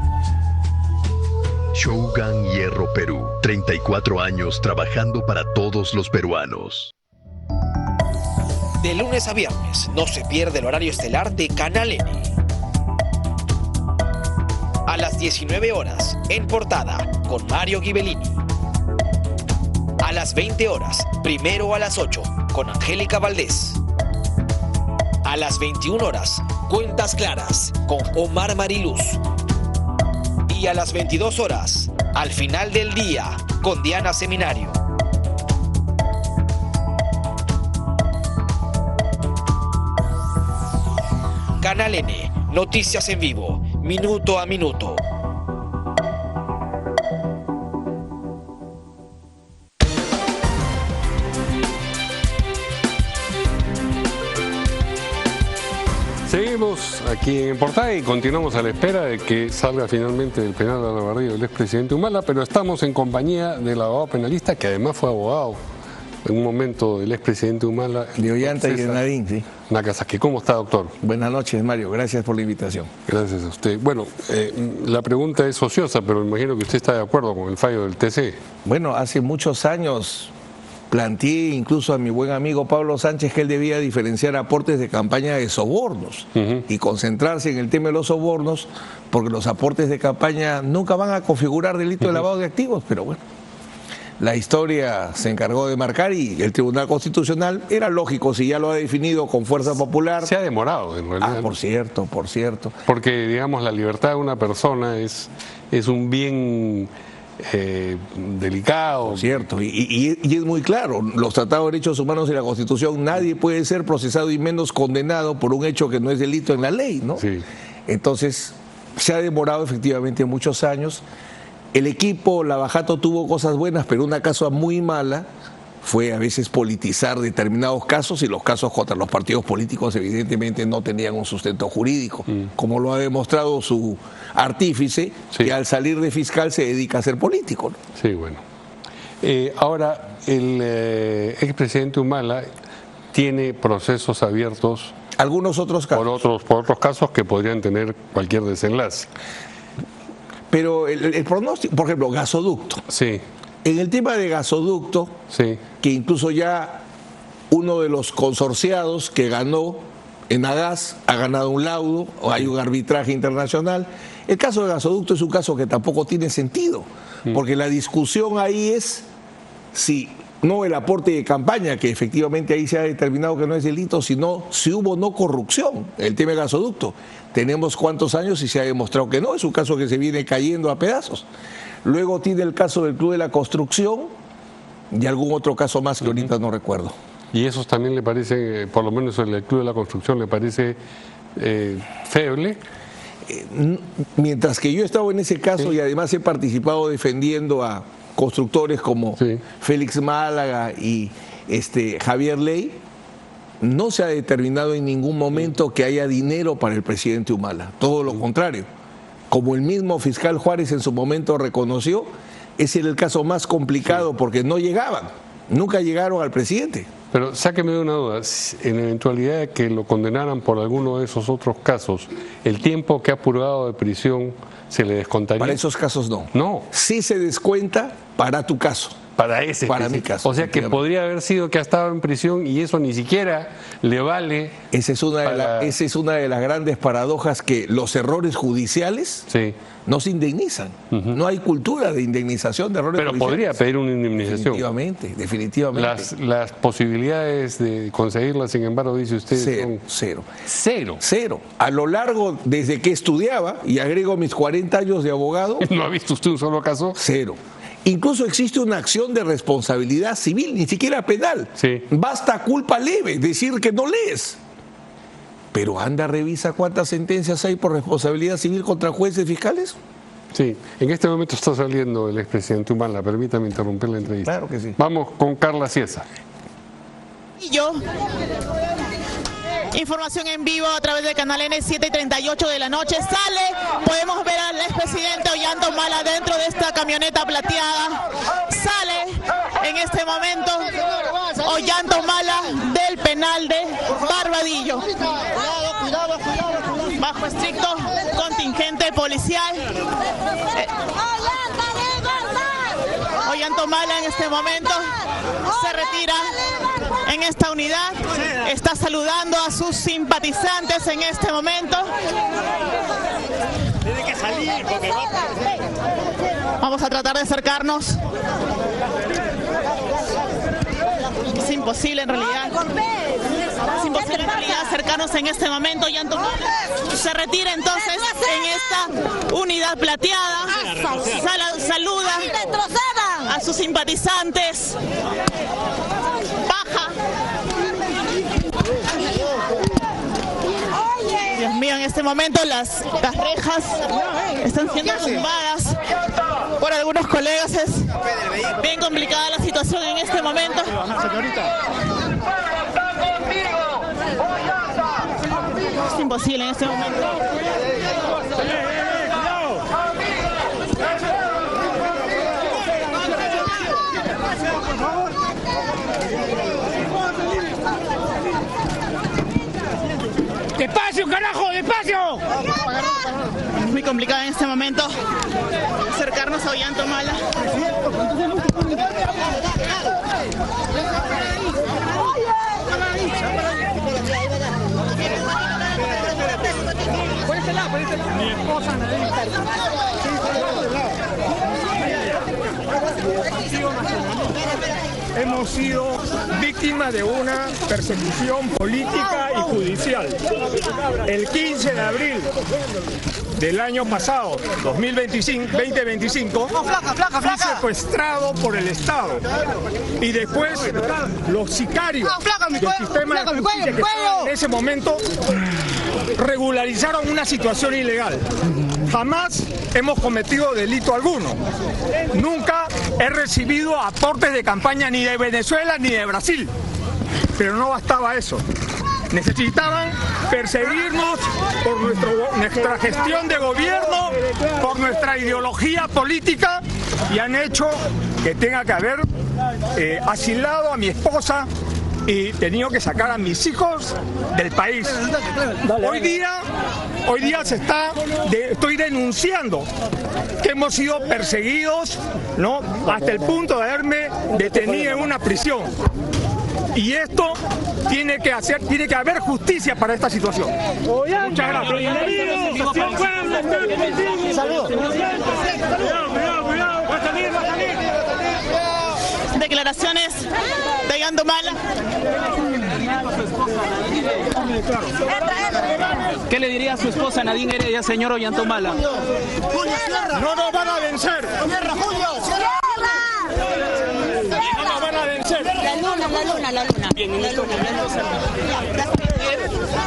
Shogun Hierro Perú, 34 años trabajando para todos los peruanos. De lunes a viernes no se pierde el horario estelar de Canal N. A las 19 horas, en Portada, con Mario Ghibellini. A las 20 horas, primero a las 8, con Angélica Valdés. A las 21 horas, Cuentas Claras, con Omar Mariluz. Y a las 22 horas, Al Final del Día, con Diana Seminario. Canal N, noticias en vivo, minuto a minuto. Seguimos aquí en Portada y continuamos a la espera de que salga finalmente del penal de Barrio el expresidente Humala, pero estamos en compañía del abogado penalista, que además fue abogado en un momento del expresidente Humala. De Ollanta y de Nadine, sí. Nakazaki. ¿Cómo está, doctor? Buenas noches, Mario. Gracias por la invitación. Gracias a usted. Bueno, la pregunta es ociosa, pero me imagino que usted está de acuerdo con el fallo del TC. Bueno, hace muchos años planteé incluso a mi buen amigo Pablo Sánchez que él debía diferenciar aportes de campaña de sobornos y concentrarse en el tema de los sobornos, porque los aportes de campaña nunca van a configurar delito de lavado de activos, pero bueno. La historia se encargó de marcar y el Tribunal Constitucional era lógico, si ya lo ha definido con fuerza popular. Se ha demorado, en realidad. Por cierto. Porque, digamos, la libertad de una persona es un bien delicado. Por cierto, y es muy claro, los tratados de derechos humanos y la Constitución, nadie puede ser procesado y menos condenado por un hecho que no es delito en la ley, ¿no? Sí. Entonces, se ha demorado efectivamente muchos años. El equipo Lavajato tuvo cosas buenas, pero una cosa muy mala fue a veces politizar determinados casos, y los casos contra los partidos políticos evidentemente no tenían un sustento jurídico, como lo ha demostrado su artífice, que al salir de fiscal se dedica a ser político, ¿no? Sí, bueno. Ahora, el expresidente Humala tiene procesos abiertos. Algunos otros casos. Por otros casos que podrían tener cualquier desenlace. Pero el pronóstico, por ejemplo, gasoducto. Sí. En el tema de gasoducto, sí, que incluso ya uno de los consorciados que ganó en Agas ha ganado un laudo, o hay un arbitraje internacional. El caso de gasoducto es un caso que tampoco tiene sentido, porque la discusión ahí es si no el aporte de campaña, que efectivamente ahí se ha determinado que no es delito, sino si hubo no corrupción, el tema de gasoducto. Tenemos cuántos años y se ha demostrado que no, es un caso que se viene cayendo a pedazos. Luego tiene el caso del Club de la Construcción y algún otro caso más que ahorita no recuerdo. ¿Y esos también le parece, por lo menos el Club de la Construcción, le parece feble? Mientras que yo he estado en ese caso, y además he participado defendiendo a constructores como Félix Málaga y Javier Ley, no se ha determinado en ningún momento que haya dinero para el presidente Humala, todo lo contrario. Como el mismo fiscal Juárez en su momento reconoció, ese era el caso más complicado porque no llegaban, nunca llegaron al presidente. Pero sáqueme de una duda, en la eventualidad de que lo condenaran por alguno de esos otros casos, ¿el tiempo que ha purgado de prisión se le descontaría? Para esos casos no. No. Sí se descuenta para tu caso. Para mi caso. O sea que podría haber sido que ha estado en prisión y eso ni siquiera le vale. Esa es una de las grandes paradojas, que los errores judiciales no se indemnizan. No hay cultura de indemnización de errores judiciales. Pero podría pedir una indemnización. Definitivamente. Las posibilidades de conseguirla, sin embargo, dice usted, cero. Cero. A lo largo, desde que estudiaba, y agrego mis 40 años de abogado. ¿No ha visto usted un solo caso? Cero. Incluso existe una acción de responsabilidad civil, ni siquiera penal. Basta culpa leve, decir que no lees. Pero anda, revisa cuántas sentencias hay por responsabilidad civil contra jueces fiscales. Sí, en este momento está saliendo el expresidente Humala, permítame interrumpir la entrevista. Claro que sí. Vamos con Carla Ciesa. Y yo, información en vivo a través del canal N, 7:38 de la noche. Podemos ver al expresidente Ollanta Humala dentro de esta camioneta plateada. Sale en este momento Ollanta Humala del penal de Barbadillo. Bajo estricto contingente policial. Ollanta Humala en este momento se retira en esta unidad, está saludando a sus simpatizantes en este momento. Tiene que salir porque vamos a tratar de acercarnos. Es imposible en realidad Es imposible acercarnos en este momento. Ollanta Humala se retira entonces en esta unidad plateada. Saluda a sus simpatizantes. Baja. Dios mío, en este momento las rejas están siendo tumbadas por algunos colegas. Es bien complicada la situación en este momento. Es imposible en este momento. ¡Despacio, carajo! ¡Despacio! Es muy complicado en este momento acercarnos a Ollanta Humala. Mi esposa hemos sido víctimas de una persecución política y judicial. El 15 de abril del año pasado, 2025, fui secuestrado por el Estado. Y después los sicarios del sistema de justicia que estaban en ese momento regularizaron una situación ilegal. Jamás hemos cometido delito alguno. Nunca he recibido aportes de campaña ni de Venezuela ni de Brasil. Pero no bastaba eso. Necesitaban perseguirnos por nuestra gestión de gobierno, por nuestra ideología política, y han hecho que tenga que haber asilado a mi esposa y tenido que sacar a mis hijos del país. Hoy día estoy denunciando que hemos sido perseguidos, ¿no?, hasta el punto de haberme detenido en una prisión. Y esto tiene que haber justicia para esta situación. Muchas gracias. Declaraciones de Ollanta Humala. ¿Qué le diría a su esposa Nadine Heredia, señor Ollanta Humala? No nos van a vencer. No nos van a vencer. La luna.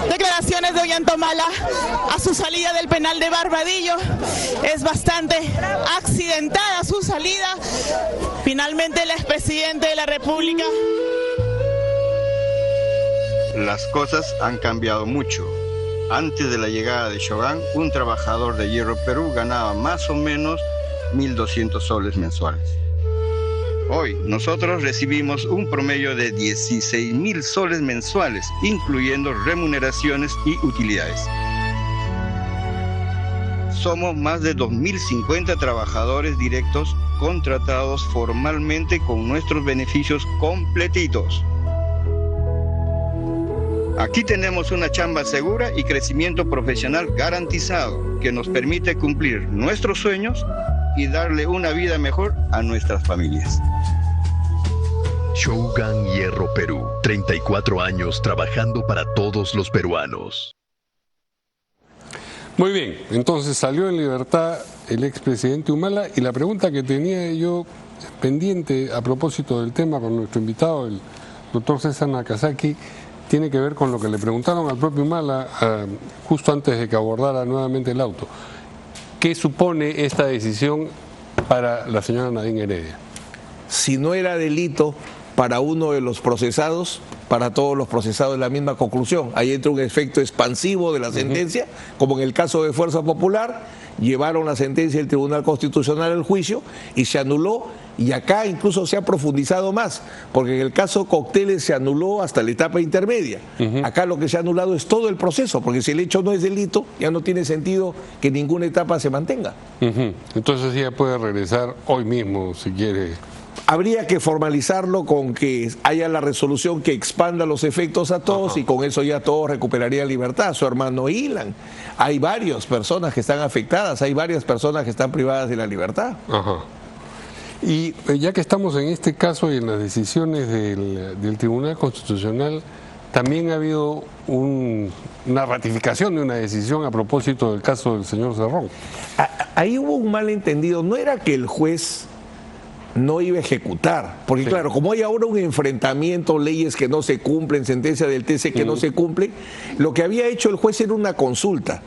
Declaraciones de Ollanta Humala a su salida del penal de Barbadillo. Es bastante accidentada su salida. Finalmente el expresidente de la República. Las cosas han cambiado mucho. Antes de la llegada de Shogun, un trabajador de Hierro Perú ganaba más o menos 1.200 soles mensuales. Hoy nosotros recibimos un promedio de 16.000 soles mensuales, incluyendo remuneraciones y utilidades. Somos más de 2.050 trabajadores directos contratados formalmente con nuestros beneficios completitos. Aquí tenemos una chamba segura y crecimiento profesional garantizado que nos permite cumplir nuestros sueños y darle una vida mejor a nuestras familias. Shogun Hierro Perú, 34 años trabajando para todos los peruanos. Muy bien, entonces salió en libertad el expresidente Humala, y la pregunta que tenía yo pendiente a propósito del tema con nuestro invitado, el doctor César Nakazaki, tiene que ver con lo que le preguntaron al propio Humala justo antes de que abordara nuevamente el auto. ¿Qué supone esta decisión para la señora Nadine Heredia? Si no era delito para uno de los procesados, para todos los procesados es la misma conclusión. Ahí entra un efecto expansivo de la sentencia, como en el caso de Fuerza Popular, llevaron la sentencia del Tribunal Constitucional al juicio y se anuló, y acá incluso se ha profundizado más, porque en el caso Cocteles se anuló hasta la etapa intermedia. Acá lo que se ha anulado es todo el proceso, porque si el hecho no es delito, ya no tiene sentido que ninguna etapa se mantenga. Entonces ella puede regresar hoy mismo, si quiere. Habría que formalizarlo con que haya la resolución que expanda los efectos a todos, y con eso ya todos recuperarían libertad. Su hermano Ilan, hay varias personas que están afectadas, hay varias personas que están privadas de la libertad. Y ya que estamos en este caso y en las decisiones del Tribunal Constitucional, también ha habido una ratificación de una decisión a propósito del caso del señor Cerrón. Ahí hubo un malentendido, no era que el juez no iba a ejecutar, porque claro, como hay ahora un enfrentamiento, leyes que no se cumplen, sentencia del TC que no se cumple, lo que había hecho el juez era una consulta,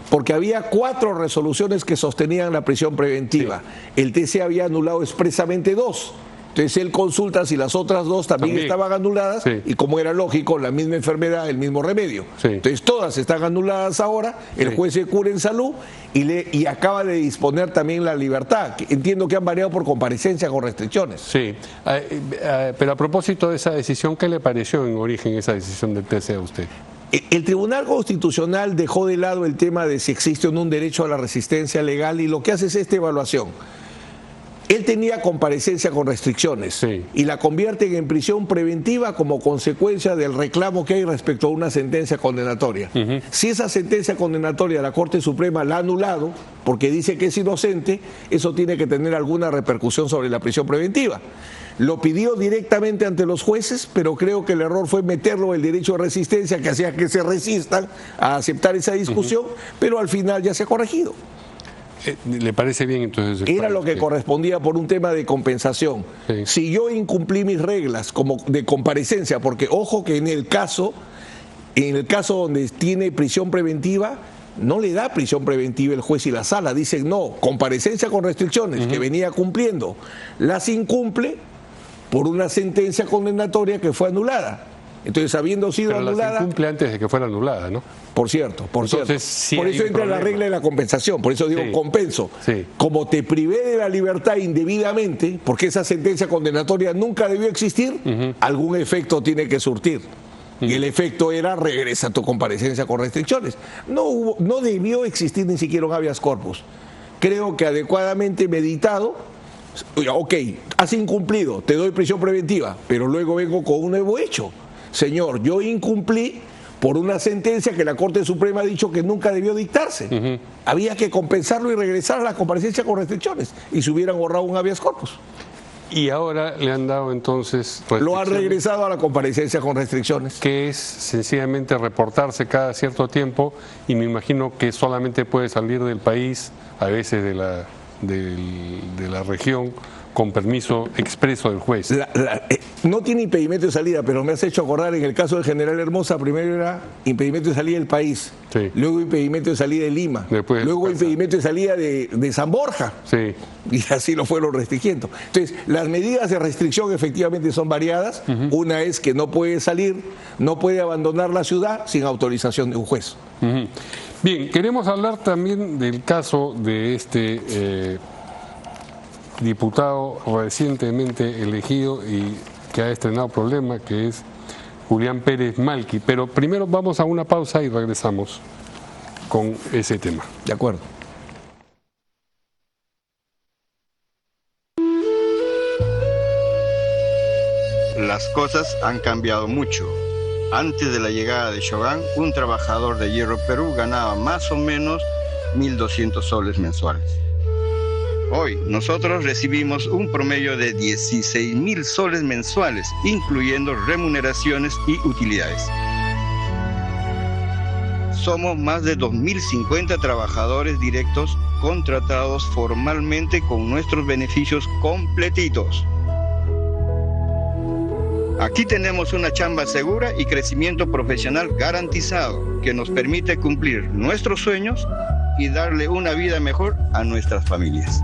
porque había 4 resoluciones que sostenían la prisión preventiva. El TC había anulado expresamente 2. Entonces él consulta si las otras 2 también estaban anuladas y como era lógico, la misma enfermedad, el mismo remedio. Entonces todas están anuladas ahora, el juez se cura en salud y acaba de disponer también la libertad. Entiendo que han variado por comparecencia con restricciones. Sí, pero a propósito de esa decisión, ¿qué le pareció en origen esa decisión del TC a usted? El Tribunal Constitucional dejó de lado el tema de si existe o no un derecho a la resistencia legal y lo que hace es esta evaluación. Él tenía comparecencia con restricciones y la convierten en prisión preventiva como consecuencia del reclamo que hay respecto a una sentencia condenatoria. Si esa sentencia condenatoria la Corte Suprema la ha anulado porque dice que es inocente, eso tiene que tener alguna repercusión sobre la prisión preventiva. Lo pidió directamente ante los jueces, pero creo que el error fue meterlo el derecho de resistencia que hacía que se resistan a aceptar esa discusión, pero al final ya se ha corregido. ¿Le parece bien entonces? Era lo que correspondía por un tema de compensación. Si yo incumplí mis reglas como de comparecencia, porque ojo que en el caso donde tiene prisión preventiva, no le da prisión preventiva el juez y la sala. Dicen no, comparecencia con restricciones que venía cumpliendo. Las incumple por una sentencia condenatoria que fue anulada. Entonces, habiendo sido anulada... Las incumple antes de que fuera anulada, ¿no? Por cierto. Sí, por eso entra la regla de la compensación, por eso digo compenso. Como te privé de la libertad indebidamente, porque esa sentencia condenatoria nunca debió existir, algún efecto tiene que surtir. Y el efecto era regresa a tu comparecencia con restricciones. No debió existir ni siquiera un habeas corpus. Creo que adecuadamente meditado, ok, has incumplido, te doy prisión preventiva, pero luego vengo con un nuevo hecho. Señor, yo incumplí por una sentencia que la Corte Suprema ha dicho que nunca debió dictarse. Había que compensarlo y regresar a la comparecencia con restricciones y se hubieran ahorrado un habeas corpus. Y ahora le han dado entonces... Lo han regresado a la comparecencia con restricciones. Que es sencillamente reportarse cada cierto tiempo y me imagino que solamente puede salir del país, a veces de la región, con permiso expreso del juez. No tiene impedimento de salida, pero me has hecho acordar en el caso del General Hermosa, primero era impedimento de salida del país, luego impedimento de salida de Lima, luego impedimento de salida de San Borja, y así lo fueron restringiendo. Entonces, las medidas de restricción efectivamente son variadas. Una es que no puede salir, no puede abandonar la ciudad sin autorización de un juez. Bien, queremos hablar también del caso de este... diputado recientemente elegido y que ha estrenado problema, que es Julián Pérez Malqui. Pero primero vamos a una pausa y regresamos con ese tema. De acuerdo. Las cosas han cambiado mucho. Antes de la llegada de Shogun, un trabajador de Hierro Perú ganaba más o menos 1.200 soles mensuales. Hoy nosotros recibimos un promedio de 16.000 soles mensuales, incluyendo remuneraciones y utilidades. Somos más de 2.050 trabajadores directos contratados formalmente con nuestros beneficios completitos. Aquí tenemos una chamba segura y crecimiento profesional garantizado que nos permite cumplir nuestros sueños y darle una vida mejor a nuestras familias.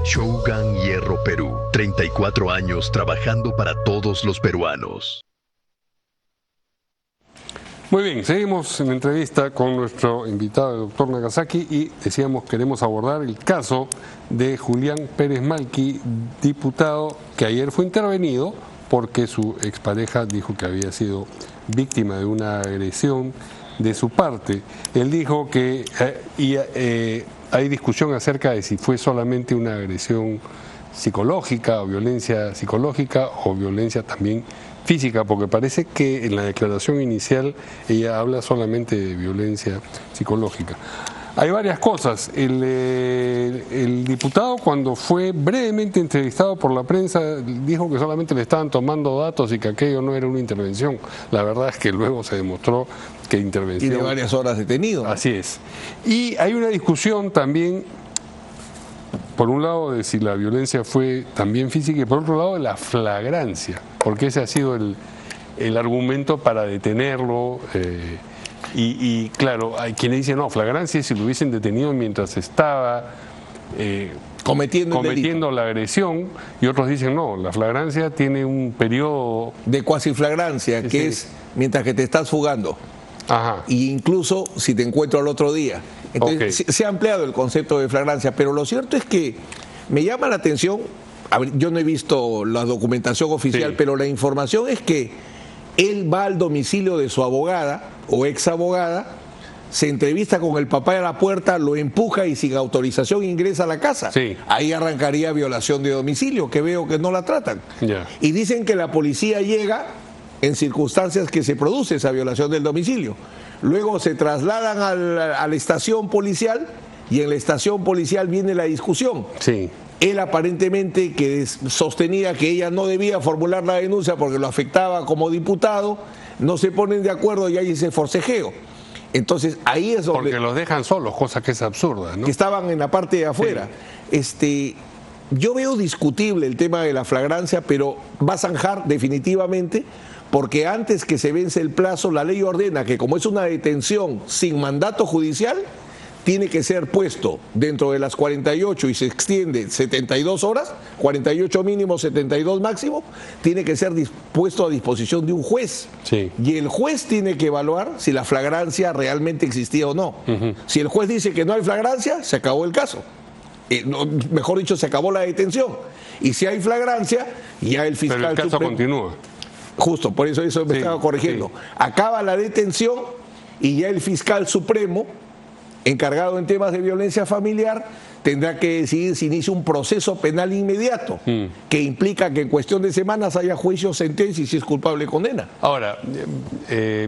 Shogun Hierro Perú, 34 años trabajando para todos los peruanos. Muy bien, seguimos en entrevista con nuestro invitado, el doctor Nagasaki, y decíamos queremos abordar el caso de Julián Pérez Malqui, diputado que ayer fue intervenido porque su expareja dijo que había sido víctima de una agresión de su parte. Él dijo que hay discusión acerca de si fue solamente una agresión psicológica o violencia psicológica o violencia también física, porque parece que en la declaración inicial ella habla solamente de violencia psicológica. Hay varias cosas. El diputado, cuando fue brevemente entrevistado por la prensa, dijo que solamente le estaban tomando datos y que aquello no era una intervención. La verdad es que luego se demostró que intervención... Tiene varias horas detenido. Así es. Y hay una discusión también, por un lado, de si la violencia fue también física y por otro lado de la flagrancia, porque ese ha sido el argumento para detenerlo. Y claro, hay quienes dicen, no, flagrancia si lo hubiesen detenido mientras estaba cometiendo la agresión, y otros dicen, no, la flagrancia tiene un periodo... de cuasiflagrancia, que es mientras que te estás fugando. Ajá. E incluso si te encuentro al otro día. Entonces, se ha ampliado el concepto de flagrancia, pero lo cierto es que me llama la atención, yo no he visto la documentación oficial, pero la información es que él va al domicilio de su abogada o ex abogada, se entrevista con el papá a la puerta, lo empuja y sin autorización ingresa a la casa. Ahí arrancaría violación de domicilio, que veo que no la tratan. Y dicen que la policía llega en circunstancias que se produce esa violación del domicilio. Luego se trasladan a la estación policial y en la estación policial viene la discusión. Él aparentemente que sostenía que ella no debía formular la denuncia porque lo afectaba como diputado, no se ponen de acuerdo y hay ese forcejeo. Entonces ahí es donde... Porque los dejan solos, cosa que es absurda, ¿no? Que estaban en la parte de afuera. Yo veo discutible el tema de la flagrancia, pero va a zanjar definitivamente porque antes que se vence el plazo, la ley ordena que como es una detención sin mandato judicial, tiene que ser puesto dentro de las 48 y se extiende 72 horas, 48 mínimo, 72 máximo, tiene que ser puesto a disposición de un juez. Y el juez tiene que evaluar si la flagrancia realmente existía o no. Si el juez dice que no hay flagrancia, se acabó el caso. Mejor dicho, se acabó la detención. Y si hay flagrancia, ya el fiscal... Pero el caso supremo, continúa. Justo, por eso me estaba corrigiendo. Acaba la detención y ya el fiscal supremo, encargado en temas de violencia familiar, tendrá que decidir si inicia un proceso penal inmediato, que implica que en cuestión de semanas haya juicio, sentencia y si es culpable, condena. Ahora,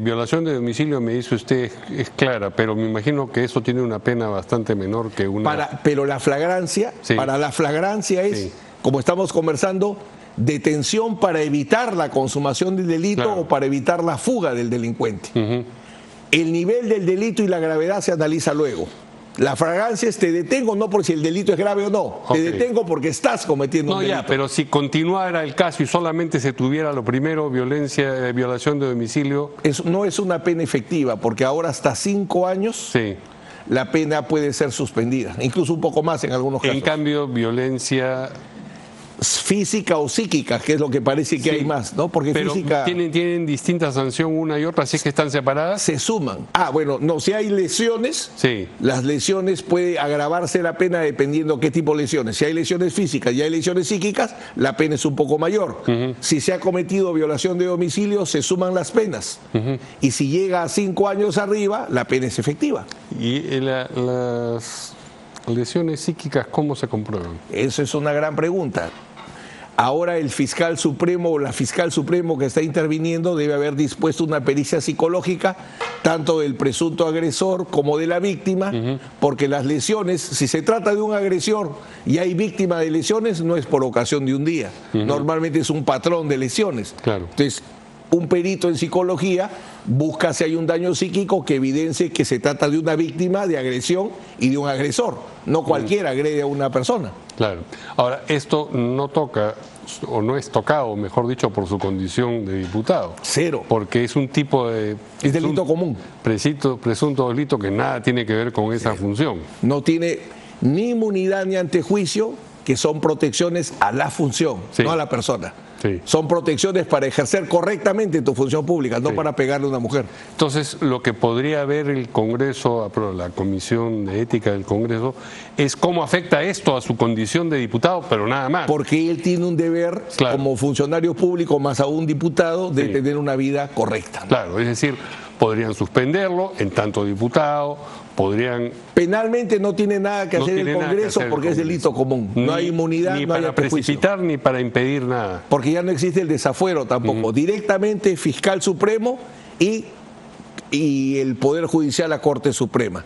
violación de domicilio, me dice usted, es clara, pero me imagino que eso tiene una pena bastante menor que una... Pero la flagrancia, para la flagrancia es, como estamos conversando, detención para evitar la consumación del delito o para evitar la fuga del delincuente. El nivel del delito y la gravedad se analiza luego. La flagrancia es te detengo no por si el delito es grave o no, te detengo porque estás cometiendo un delito. Pero si continuara el caso y solamente se tuviera lo primero, violación de domicilio... No es una pena efectiva, porque ahora hasta 5 años la pena puede ser suspendida, incluso un poco más en algunos casos. En cambio, violencia... física o psíquica, que es lo que parece que hay más, ¿no? Porque pero física... ¿tienen distinta sanción una y otra, así que están separadas? Se suman. Bueno, no, si hay lesiones, las lesiones puede agravarse la pena dependiendo qué tipo de lesiones. Si hay lesiones físicas y hay lesiones psíquicas, la pena es un poco mayor. Si se ha cometido violación de domicilio, se suman las penas. Y si llega a 5 años arriba, la pena es efectiva. Y las lesiones psíquicas, ¿cómo se comprueban? Eso es una gran pregunta. Ahora el fiscal supremo o la fiscal supremo que está interviniendo debe haber dispuesto una pericia psicológica tanto del presunto agresor como de la víctima, porque las lesiones, si se trata de un agresor y hay víctima de lesiones, no es por ocasión de un día. Normalmente es un patrón de lesiones. Entonces, un perito en psicología busca si hay un daño psíquico que evidencie que se trata de una víctima de agresión y de un agresor. No cualquiera agrede a una persona. Claro. Ahora, esto no toca, o no es tocado, mejor dicho, por su condición de diputado. Cero. Porque es un tipo de... Es delito común. Presunto delito que nada tiene que ver con esa función. No tiene ni inmunidad ni antejuicio, que son protecciones a la función, no a la persona. Son protecciones para ejercer correctamente tu función pública, no para pegarle a una mujer. Entonces, lo que podría ver el Congreso, la Comisión de Ética del Congreso, es cómo afecta esto a su condición de diputado, pero nada más. Porque él tiene un deber, como funcionario público, más aún diputado, de tener una vida correcta, ¿no? Claro, es decir, podrían suspenderlo en tanto diputado, podrían... Penalmente no tiene nada que hacer el Congreso porque es delito común. No hay inmunidad, ni no hay para precipitar ni para impedir nada. Porque ya no existe el desafuero tampoco. Directamente fiscal supremo y y el Poder Judicial, la Corte Suprema.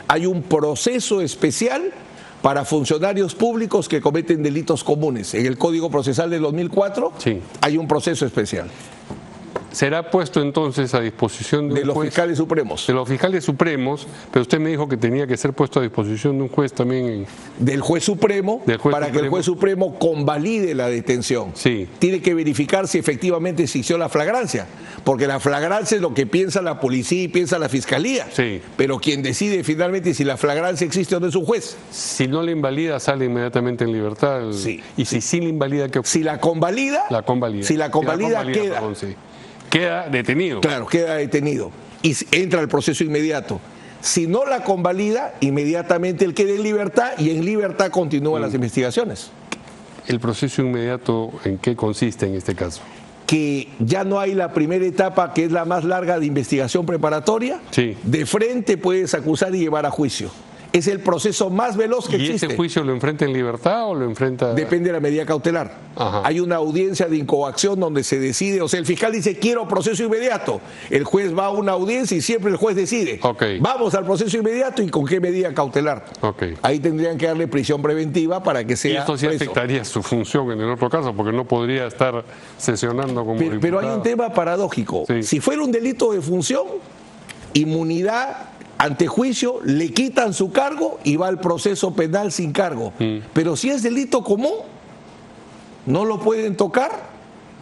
Hay un proceso especial para funcionarios públicos que cometen delitos comunes. En el Código Procesal del 2004 hay un proceso especial. Será puesto entonces a disposición de los fiscales supremos. De los fiscales supremos, pero usted me dijo que tenía que ser puesto a disposición de un juez también. Del juez supremo, para que el juez supremo convalide la detención. Tiene que verificar si efectivamente existió la flagrancia, porque la flagrancia es lo que piensa la policía y piensa la fiscalía. Pero quien decide finalmente si la flagrancia existe o no es un juez. Si no la invalida, sale inmediatamente en libertad. Y si sí la invalida, ¿qué ocurre? Si la convalida, Si la convalida queda. Perdón, queda detenido. Claro, queda detenido y entra al proceso inmediato. Si no la convalida, inmediatamente él queda en libertad y en libertad continúan las investigaciones. ¿El proceso inmediato en qué consiste en este caso? Que ya no hay la primera etapa, que es la más larga de investigación preparatoria. De frente puedes acusar y llevar a juicio. Es el proceso más veloz que existe. ¿Y ese juicio lo enfrenta en libertad o lo enfrenta...? Depende de la medida cautelar. Hay una audiencia de incoacción donde se decide, o sea, el fiscal dice quiero proceso inmediato. El juez va a una audiencia y siempre el juez decide. Vamos al proceso inmediato y con qué medida cautelar. Ahí tendrían que darle prisión preventiva para que sea y esto sí preso. Afectaría su función en el otro caso, porque no podría estar sesionando como diputado. Pero hay un tema paradójico. Si fuera un delito de función, inmunidad... Ante juicio le quitan su cargo y va al proceso penal sin cargo. Pero si es delito común, no lo pueden tocar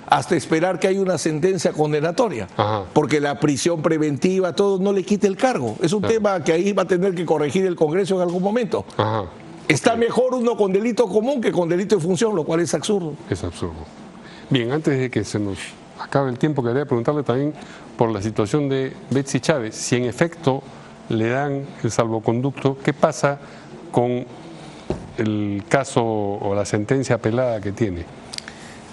hasta esperar que haya una sentencia condenatoria. Porque la prisión preventiva, todo no le quita el cargo. Es un tema que ahí va a tener que corregir el Congreso en algún momento. Está mejor uno con delito común que con delito de función, lo cual es absurdo. Es absurdo. Bien, antes de que se nos acabe el tiempo, quería preguntarle también por la situación de Betsy Chávez. Si en efecto le dan el salvoconducto, ¿qué pasa con el caso o la sentencia apelada que tiene?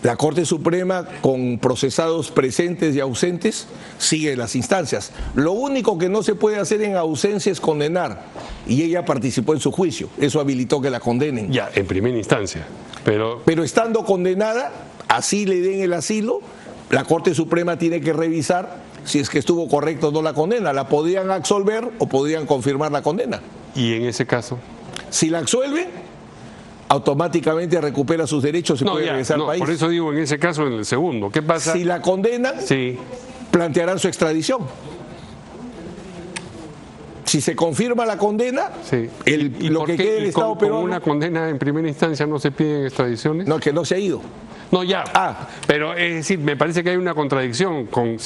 La Corte Suprema, con procesados presentes y ausentes, sigue las instancias. Lo único que no se puede hacer en ausencia es condenar, y ella participó en su juicio. Eso habilitó que la condenen. Ya, en primera instancia. Pero estando condenada, así le den el asilo, la Corte Suprema tiene que revisar si es que estuvo correcto o no la condena. La podrían absolver o podrían confirmar la condena. ¿Y en ese caso? Si la absuelven, automáticamente recupera sus derechos y puede regresar al país. Por eso digo en ese caso, en el segundo. ¿Qué pasa? Si la condenan, plantearán su extradición. Si se confirma la condena, lo que quede del Estado peruano... ¿Con una condena en primera instancia no se piden extradiciones? No, que no se ha ido. No, ya. Pero es decir, me parece que hay una contradicción con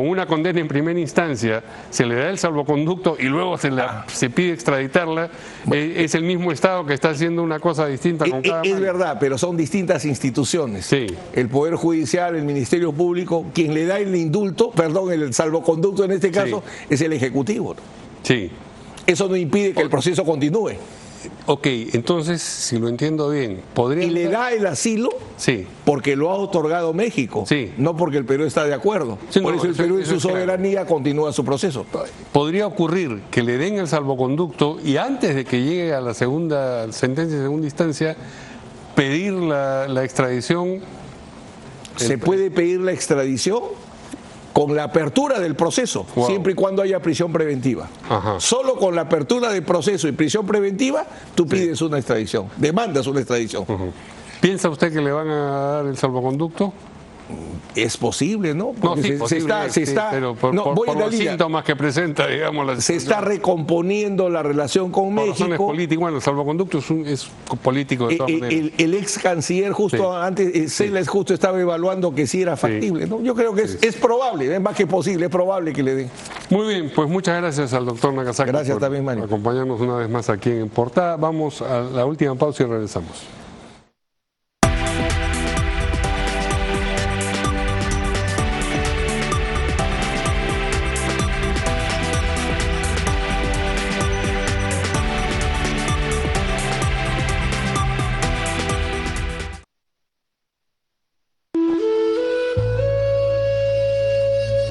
una condena en primera instancia se le da el salvoconducto y luego se pide extraditarla. Es el mismo Estado que está haciendo una cosa distinta con cada mano. Es verdad, pero son distintas instituciones. El Poder Judicial, el Ministerio Público, quien le da el indulto, el salvoconducto en este caso, es el Ejecutivo. Eso no impide que el proceso continúe. Ok, entonces, si lo entiendo bien, podría... Y le da el asilo porque lo ha otorgado México, no porque el Perú está de acuerdo. Por eso el Perú en su soberanía continúa su proceso. Podría ocurrir que le den el salvoconducto y antes de que llegue a la segunda sentencia de segunda instancia, pedir la extradición. Se puede pedir la extradición con la apertura del proceso, siempre y cuando haya prisión preventiva. Solo con la apertura del proceso y prisión preventiva, tú pides una extradición, demandas una extradición. ¿Piensa usted que le van a dar el salvoconducto? Es posible, ¿no? Porque pero por los síntomas que presenta, digamos. Se está recomponiendo la relación con México. Razones políticas, bueno, el salvoconducto es político de todas maneras. El ex canciller justo antes, Celes justo estaba evaluando que sí era factible, ¿no? Yo creo que es probable, es más que posible, es probable que le den. Muy bien, pues muchas gracias al doctor Nagasaki. Gracias también, Mario. Acompañarnos una vez más aquí en Portada. Vamos a la última pausa y regresamos.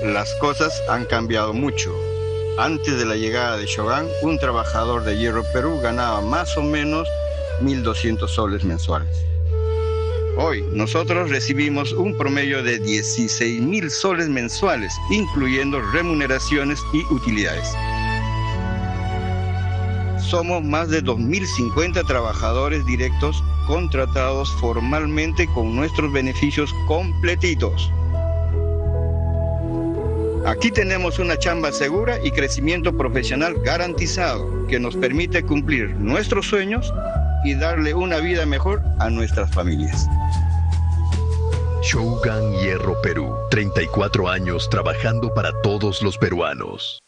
Las cosas han cambiado mucho. Antes de la llegada de Shogun, un trabajador de Hierro Perú ganaba más o menos 1.200 soles mensuales. Hoy nosotros recibimos un promedio de 16.000 soles mensuales, incluyendo remuneraciones y utilidades. Somos más de 2.050 trabajadores directos contratados formalmente con nuestros beneficios completitos. Aquí tenemos una chamba segura y crecimiento profesional garantizado que nos permite cumplir nuestros sueños y darle una vida mejor a nuestras familias. Shogun Hierro Perú, 34 años trabajando para todos los peruanos.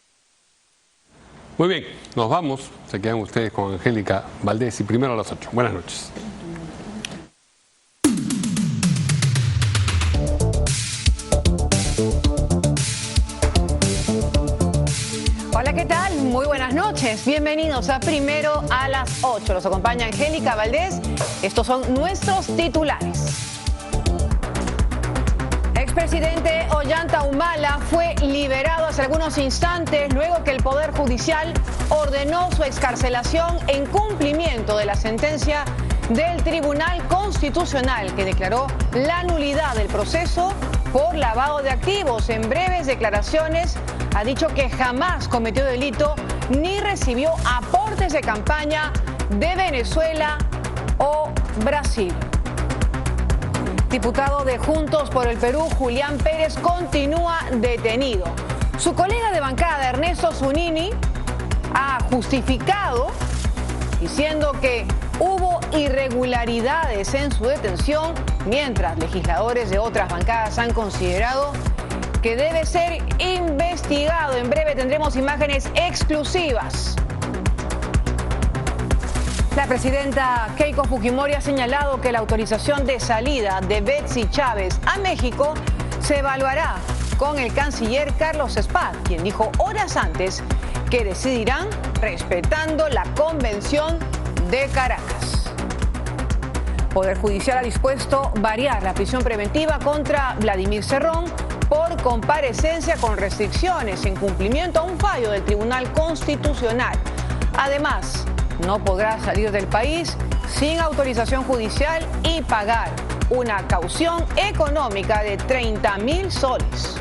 Muy bien, nos vamos. Se quedan ustedes con Angélica Valdés y primero a las 8. Buenas noches. Hola, ¿qué tal? Muy buenas noches. Bienvenidos a Primero a las 8. Los acompaña Angélica Valdés. Estos son nuestros titulares. Expresidente Ollanta Humala fue liberado hace algunos instantes luego que el Poder Judicial ordenó su excarcelación en cumplimiento de la sentencia del Tribunal Constitucional que declaró la nulidad del proceso por lavado de activos. En breves declaraciones ha dicho que jamás cometió delito ni recibió aportes de campaña de Venezuela o Brasil. Diputado de Juntos por el Perú, Julián Pérez, continúa detenido. Su colega de bancada, Ernesto Zunini, ha justificado diciendo que hubo irregularidades en su detención, mientras legisladores de otras bancadas han considerado que debe ser investigado. En breve tendremos imágenes exclusivas. La presidenta Keiko Fujimori ha señalado que la autorización de salida de Betsy Chávez a México se evaluará con el canciller Carlos Espad, quien dijo horas antes que decidirán respetando la Convención de Caracas. Poder Judicial ha dispuesto variar la prisión preventiva contra Vladimir Cerrón por comparecencia con restricciones en cumplimiento a un fallo del Tribunal Constitucional. Además, no podrá salir del país sin autorización judicial y pagar una caución económica de 30.000 soles.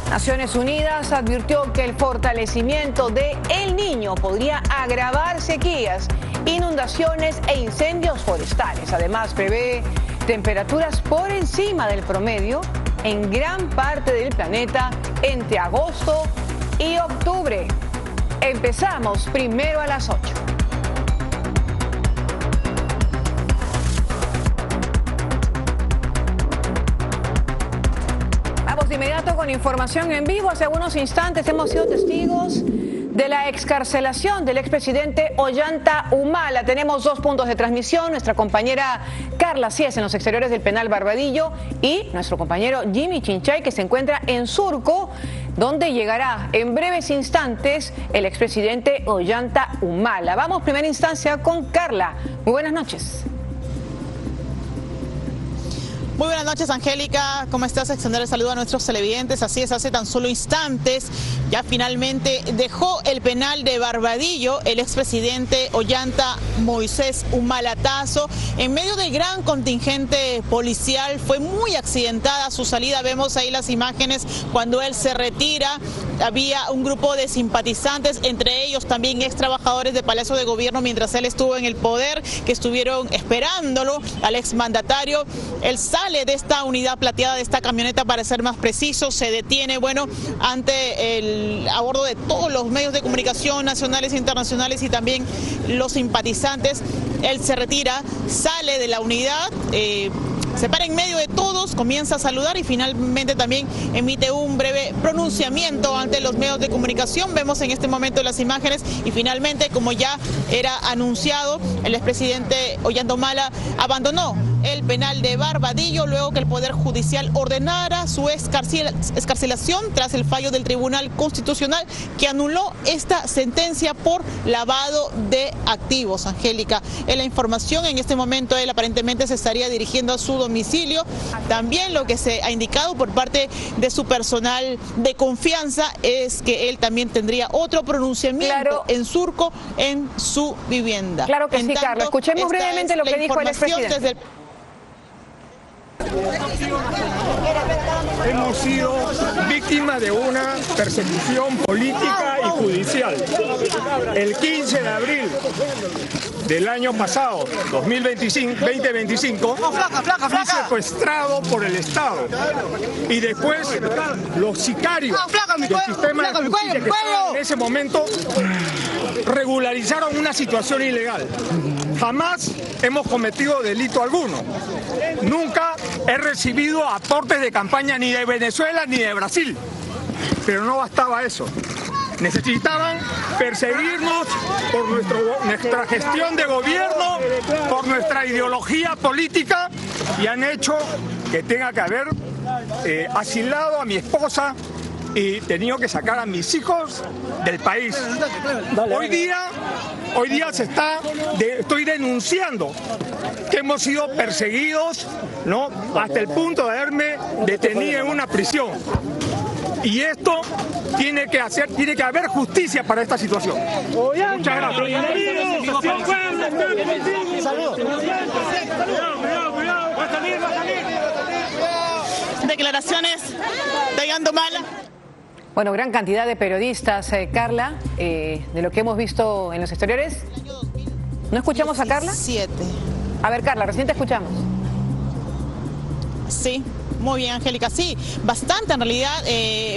Naciones Unidas advirtió que el fortalecimiento de El Niño podría agravar sequías, inundaciones e incendios forestales. Además, prevé temperaturas por encima del promedio en gran parte del planeta entre agosto y octubre. Empezamos Primero a las 8. Vamos de inmediato con información en vivo. Hace algunos instantes hemos sido testigos de la excarcelación del expresidente Ollanta Humala. Tenemos 2 puntos de transmisión. Nuestra compañera Carla Cies en los exteriores del penal Barbadillo y nuestro compañero Jimmy Chinchay, que se encuentra en Surco, donde llegará en breves instantes el expresidente Ollanta Humala. Vamos, primera instancia con Carla. Muy buenas noches. Muy buenas noches, Angélica. ¿Cómo estás? Extender el saludo a nuestros televidentes. Así es, hace tan solo instantes ya finalmente dejó el penal de Barbadillo el expresidente Ollanta Moisés Humala Tazo. En medio del gran contingente policial fue muy accidentada su salida. Vemos ahí las imágenes cuando él se retira. Había un grupo de simpatizantes, entre ellos también ex trabajadores de Palacio de Gobierno mientras él estuvo en el poder, que estuvieron esperándolo al exmandatario. Él sale de esta unidad plateada, de esta camioneta para ser más preciso, se detiene, a bordo de todos los medios de comunicación nacionales e internacionales y también los simpatizantes. Él se retira, sale de la unidad, se para en medio de todos, comienza a saludar y finalmente también emite un breve pronunciamiento ante los medios de comunicación. Vemos en este momento las imágenes y finalmente, como ya era anunciado, el expresidente Ollanta Humala abandonó el penal de Barbadillo luego que el Poder Judicial ordenara su excarcelación tras el fallo del Tribunal Constitucional que anuló esta sentencia por lavado de activos. Angélica, en la información en este momento él aparentemente se estaría dirigiendo a su domicilio. También lo que se ha indicado por parte de su personal de confianza es que él también tendría otro pronunciamiento en Surco en su vivienda. Claro que sí, Carlos. Escuchemos brevemente lo que dijo el expresidente. hemos sido víctimas de una persecución política y judicial. El 15 de abril del año pasado, 2025, fui secuestrado por el Estado. Y después los sicarios del sistema de justicia que estaban en ese momento regularizaron una situación ilegal. Jamás hemos cometido delito alguno. Nunca he recibido aportes de campaña ni de Venezuela ni de Brasil. Pero no bastaba eso. Necesitaban perseguirnos por nuestra gestión de gobierno, por nuestra ideología política, y han hecho que tenga que haber asilado a mi esposa y tenido que sacar a mis hijos del país. Hoy día estoy denunciando que hemos sido perseguidos, ¿no?, hasta el punto de haberme detenido en una prisión. Y esto tiene que haber justicia para esta situación. Muchas gracias. Declaraciones de Ollanta Humala. Bueno, gran cantidad de periodistas, Carla, de lo que hemos visto en los exteriores. ¿No escuchamos a Carla? 7. A ver, Carla, recién te escuchamos. Sí. Muy bien, Angélica. Sí, bastante en realidad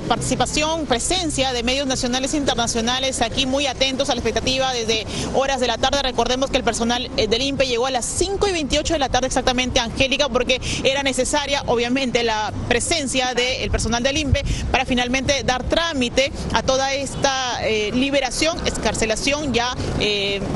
participación, presencia de medios nacionales e internacionales aquí muy atentos a la expectativa desde horas de la tarde. Recordemos que el personal del INPE llegó a las 5:28 de la tarde exactamente, Angélica, porque era necesaria obviamente la presencia del personal del INPE para finalmente dar trámite a toda esta liberación, excarcelación ya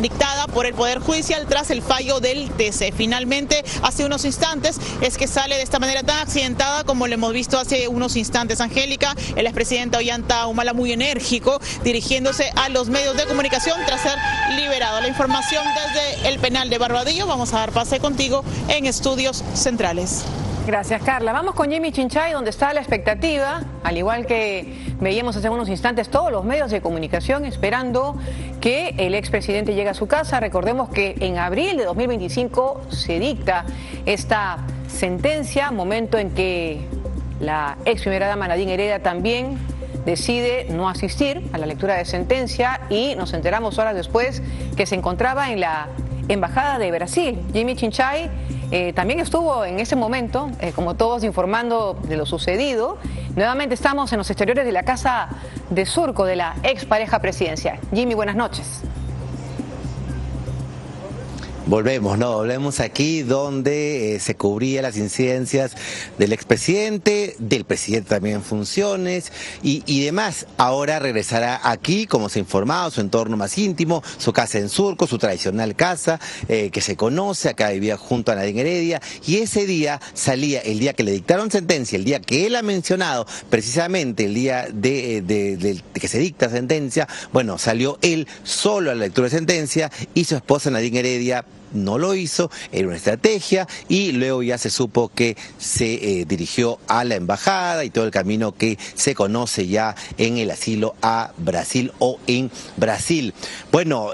dictada por el Poder Judicial tras el fallo del TC. Finalmente, hace unos instantes es que sale de esta manera tan accidentada como lo hemos visto hace unos instantes, Angélica, el expresidente Ollanta Humala muy enérgico, dirigiéndose a los medios de comunicación tras ser liberado. La información desde el penal de Barbadillo. Vamos a dar pase contigo en Estudios Centrales. Gracias, Carla. Vamos con Jimmy Chinchay, donde está la expectativa, al igual que veíamos hace unos instantes, todos los medios de comunicación esperando que el expresidente llegue a su casa. Recordemos que en abril de 2025 se dicta esta sentencia, momento en que la ex primera dama Nadine Heredia también decide no asistir a la lectura de sentencia, y nos enteramos horas después que se encontraba en la Embajada de Brasil. Jimmy Chinchay también estuvo en ese momento, como todos, informando de lo sucedido. Nuevamente estamos en los exteriores de la casa de Surco de la expareja presidencial. Jimmy, buenas noches. Volvemos aquí donde se cubría las incidencias del expresidente, del presidente también en funciones y demás. Ahora regresará aquí, como se ha informado, su entorno más íntimo, su casa en Surco, su tradicional casa que se conoce, acá vivía junto a Nadine Heredia, y ese día salía, el día que le dictaron sentencia, el día que él ha mencionado, precisamente el día de que se dicta sentencia, bueno, salió él solo a la lectura de sentencia y su esposa Nadine Heredia no lo hizo, era una estrategia, y luego ya se supo que se dirigió a la embajada y todo el camino que se conoce ya en el asilo a Brasil o en Brasil. Bueno,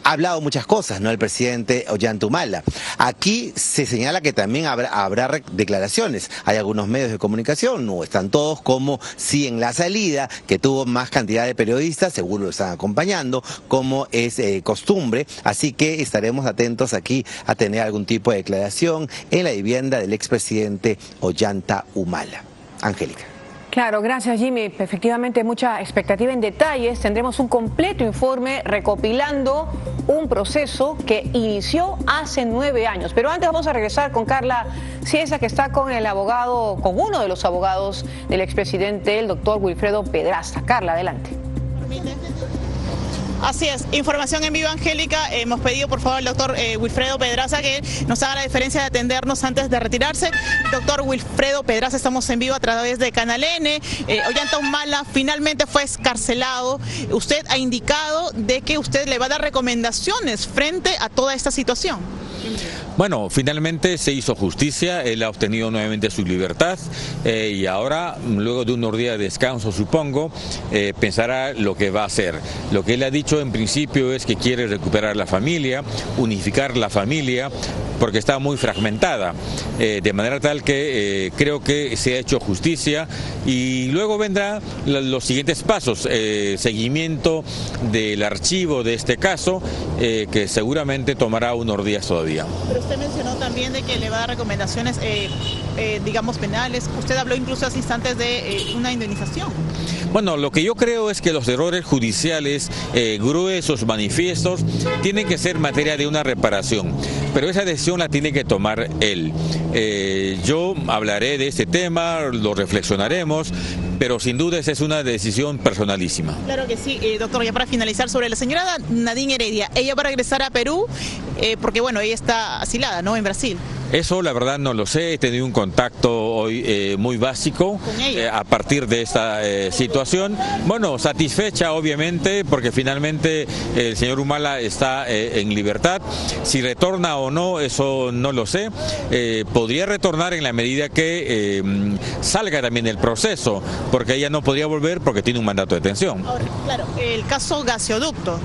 ha hablado muchas cosas, ¿no?, el presidente Ollanta Humala. Aquí se señala que también habrá declaraciones. Hay algunos medios de comunicación, no están todos, como si en la salida, que tuvo más cantidad de periodistas, seguro lo están acompañando, como es costumbre, así que estaremos atentos aquí a tener algún tipo de declaración en la vivienda del expresidente Ollanta Humala. Angélica. Claro, gracias, Jimmy. Efectivamente, mucha expectativa en detalles. Tendremos un completo informe recopilando un proceso que inició hace 9 años. Pero antes vamos a regresar con Carla Ciesa, que está con el abogado, con uno de los abogados del expresidente, el doctor Wilfredo Pedraza. Carla, adelante. Así es, información en vivo, Angélica. Hemos pedido por favor al doctor Wilfredo Pedraza que nos haga la diferencia de atendernos antes de retirarse. Doctor Wilfredo Pedraza, estamos en vivo a través de Canal N. Ollanta Humala finalmente fue excarcelado. Usted ha indicado de que usted le va a dar recomendaciones frente a toda esta situación. Bueno, finalmente se hizo justicia, él ha obtenido nuevamente su libertad y ahora, luego de unos días de descanso, supongo, pensará lo que va a hacer. Lo que él ha dicho en principio es que quiere recuperar la familia, unificar la familia, porque está muy fragmentada. de manera tal que creo que se ha hecho justicia y luego vendrán los siguientes pasos, seguimiento del archivo de este caso, que seguramente tomará unos días todavía. Pero usted mencionó también de que le va a dar recomendaciones, digamos, penales. Usted habló incluso hace instantes de una indemnización. Bueno, lo que yo creo es que los errores judiciales gruesos, manifiestos, tienen que ser materia de una reparación, pero esa decisión la tiene que tomar él. Yo hablaré de este tema, lo reflexionaremos, pero sin duda esa es una decisión personalísima. Claro que sí, doctor, ya para finalizar, sobre la señora Nadine Heredia, ella va a regresar a Perú, porque bueno, ella está asilada, ¿no?, en Brasil. Eso la verdad no lo sé, he tenido un contacto hoy muy básico a partir de esta situación. Bueno, satisfecha obviamente porque finalmente el señor Humala está en libertad. Si retorna o no, eso no lo sé. Podría retornar en la medida que salga también el proceso, porque ella no podría volver porque tiene un mandato de detención. Ahora, claro, el caso gasoducto.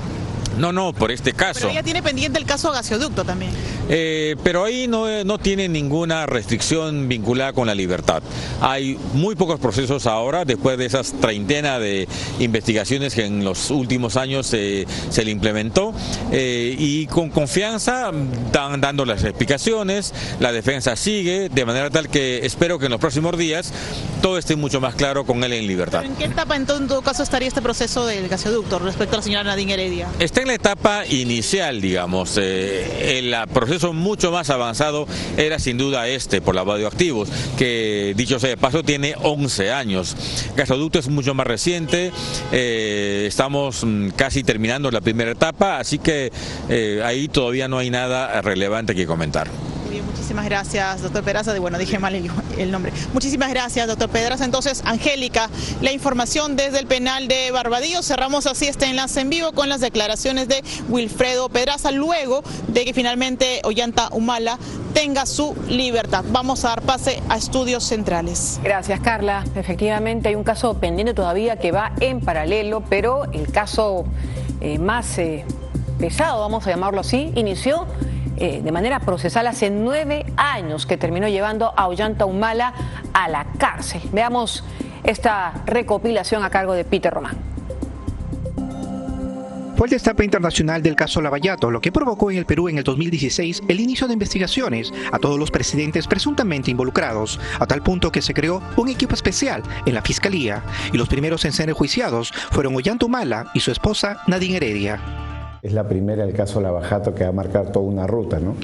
No, por este caso. Pero ella tiene pendiente el caso gasoducto también. Pero ahí no tiene ninguna restricción vinculada con la libertad. Hay muy pocos procesos ahora, después de esas treintena de investigaciones que en los últimos años se le implementó, y con confianza dando las explicaciones, la defensa sigue, de manera tal que espero que en los próximos días todo esté mucho más claro con él en libertad. ¿Pero en qué etapa en todo caso estaría este proceso del gasoducto respecto a la señora Nadine Heredia? Está en la etapa inicial, digamos. El proceso mucho más avanzado era sin duda por lavado de activos, que dicho sea de paso tiene 11 años. Gasoducto es mucho más reciente, estamos casi terminando la primera etapa, así que ahí todavía no hay nada relevante que comentar. Muchísimas gracias, doctor Pedraza. Bueno, dije mal el nombre. Muchísimas gracias, doctor Pedraza. Entonces, Angélica, la información desde el penal de Barbadillo. Cerramos así este enlace en vivo con las declaraciones de Wilfredo Pedraza, luego de que finalmente Ollanta Humala tenga su libertad. Vamos a dar pase a estudios centrales. Gracias, Carla. Efectivamente, hay un caso pendiente todavía que va en paralelo, pero el caso más pesado, vamos a llamarlo así, inició de manera procesal hace 9 años, que terminó llevando a Ollanta Humala a la cárcel. Veamos esta recopilación a cargo de Peter Román. Fue el destape internacional del caso Lavallato, lo que provocó en el Perú en el 2016 el inicio de investigaciones a todos los presidentes presuntamente involucrados, a tal punto que se creó un equipo especial en la Fiscalía, y los primeros en ser enjuiciados fueron Ollanta Humala y su esposa Nadine Heredia. Es la primera del caso Lavallato que va a marcar toda una ruta, ¿no?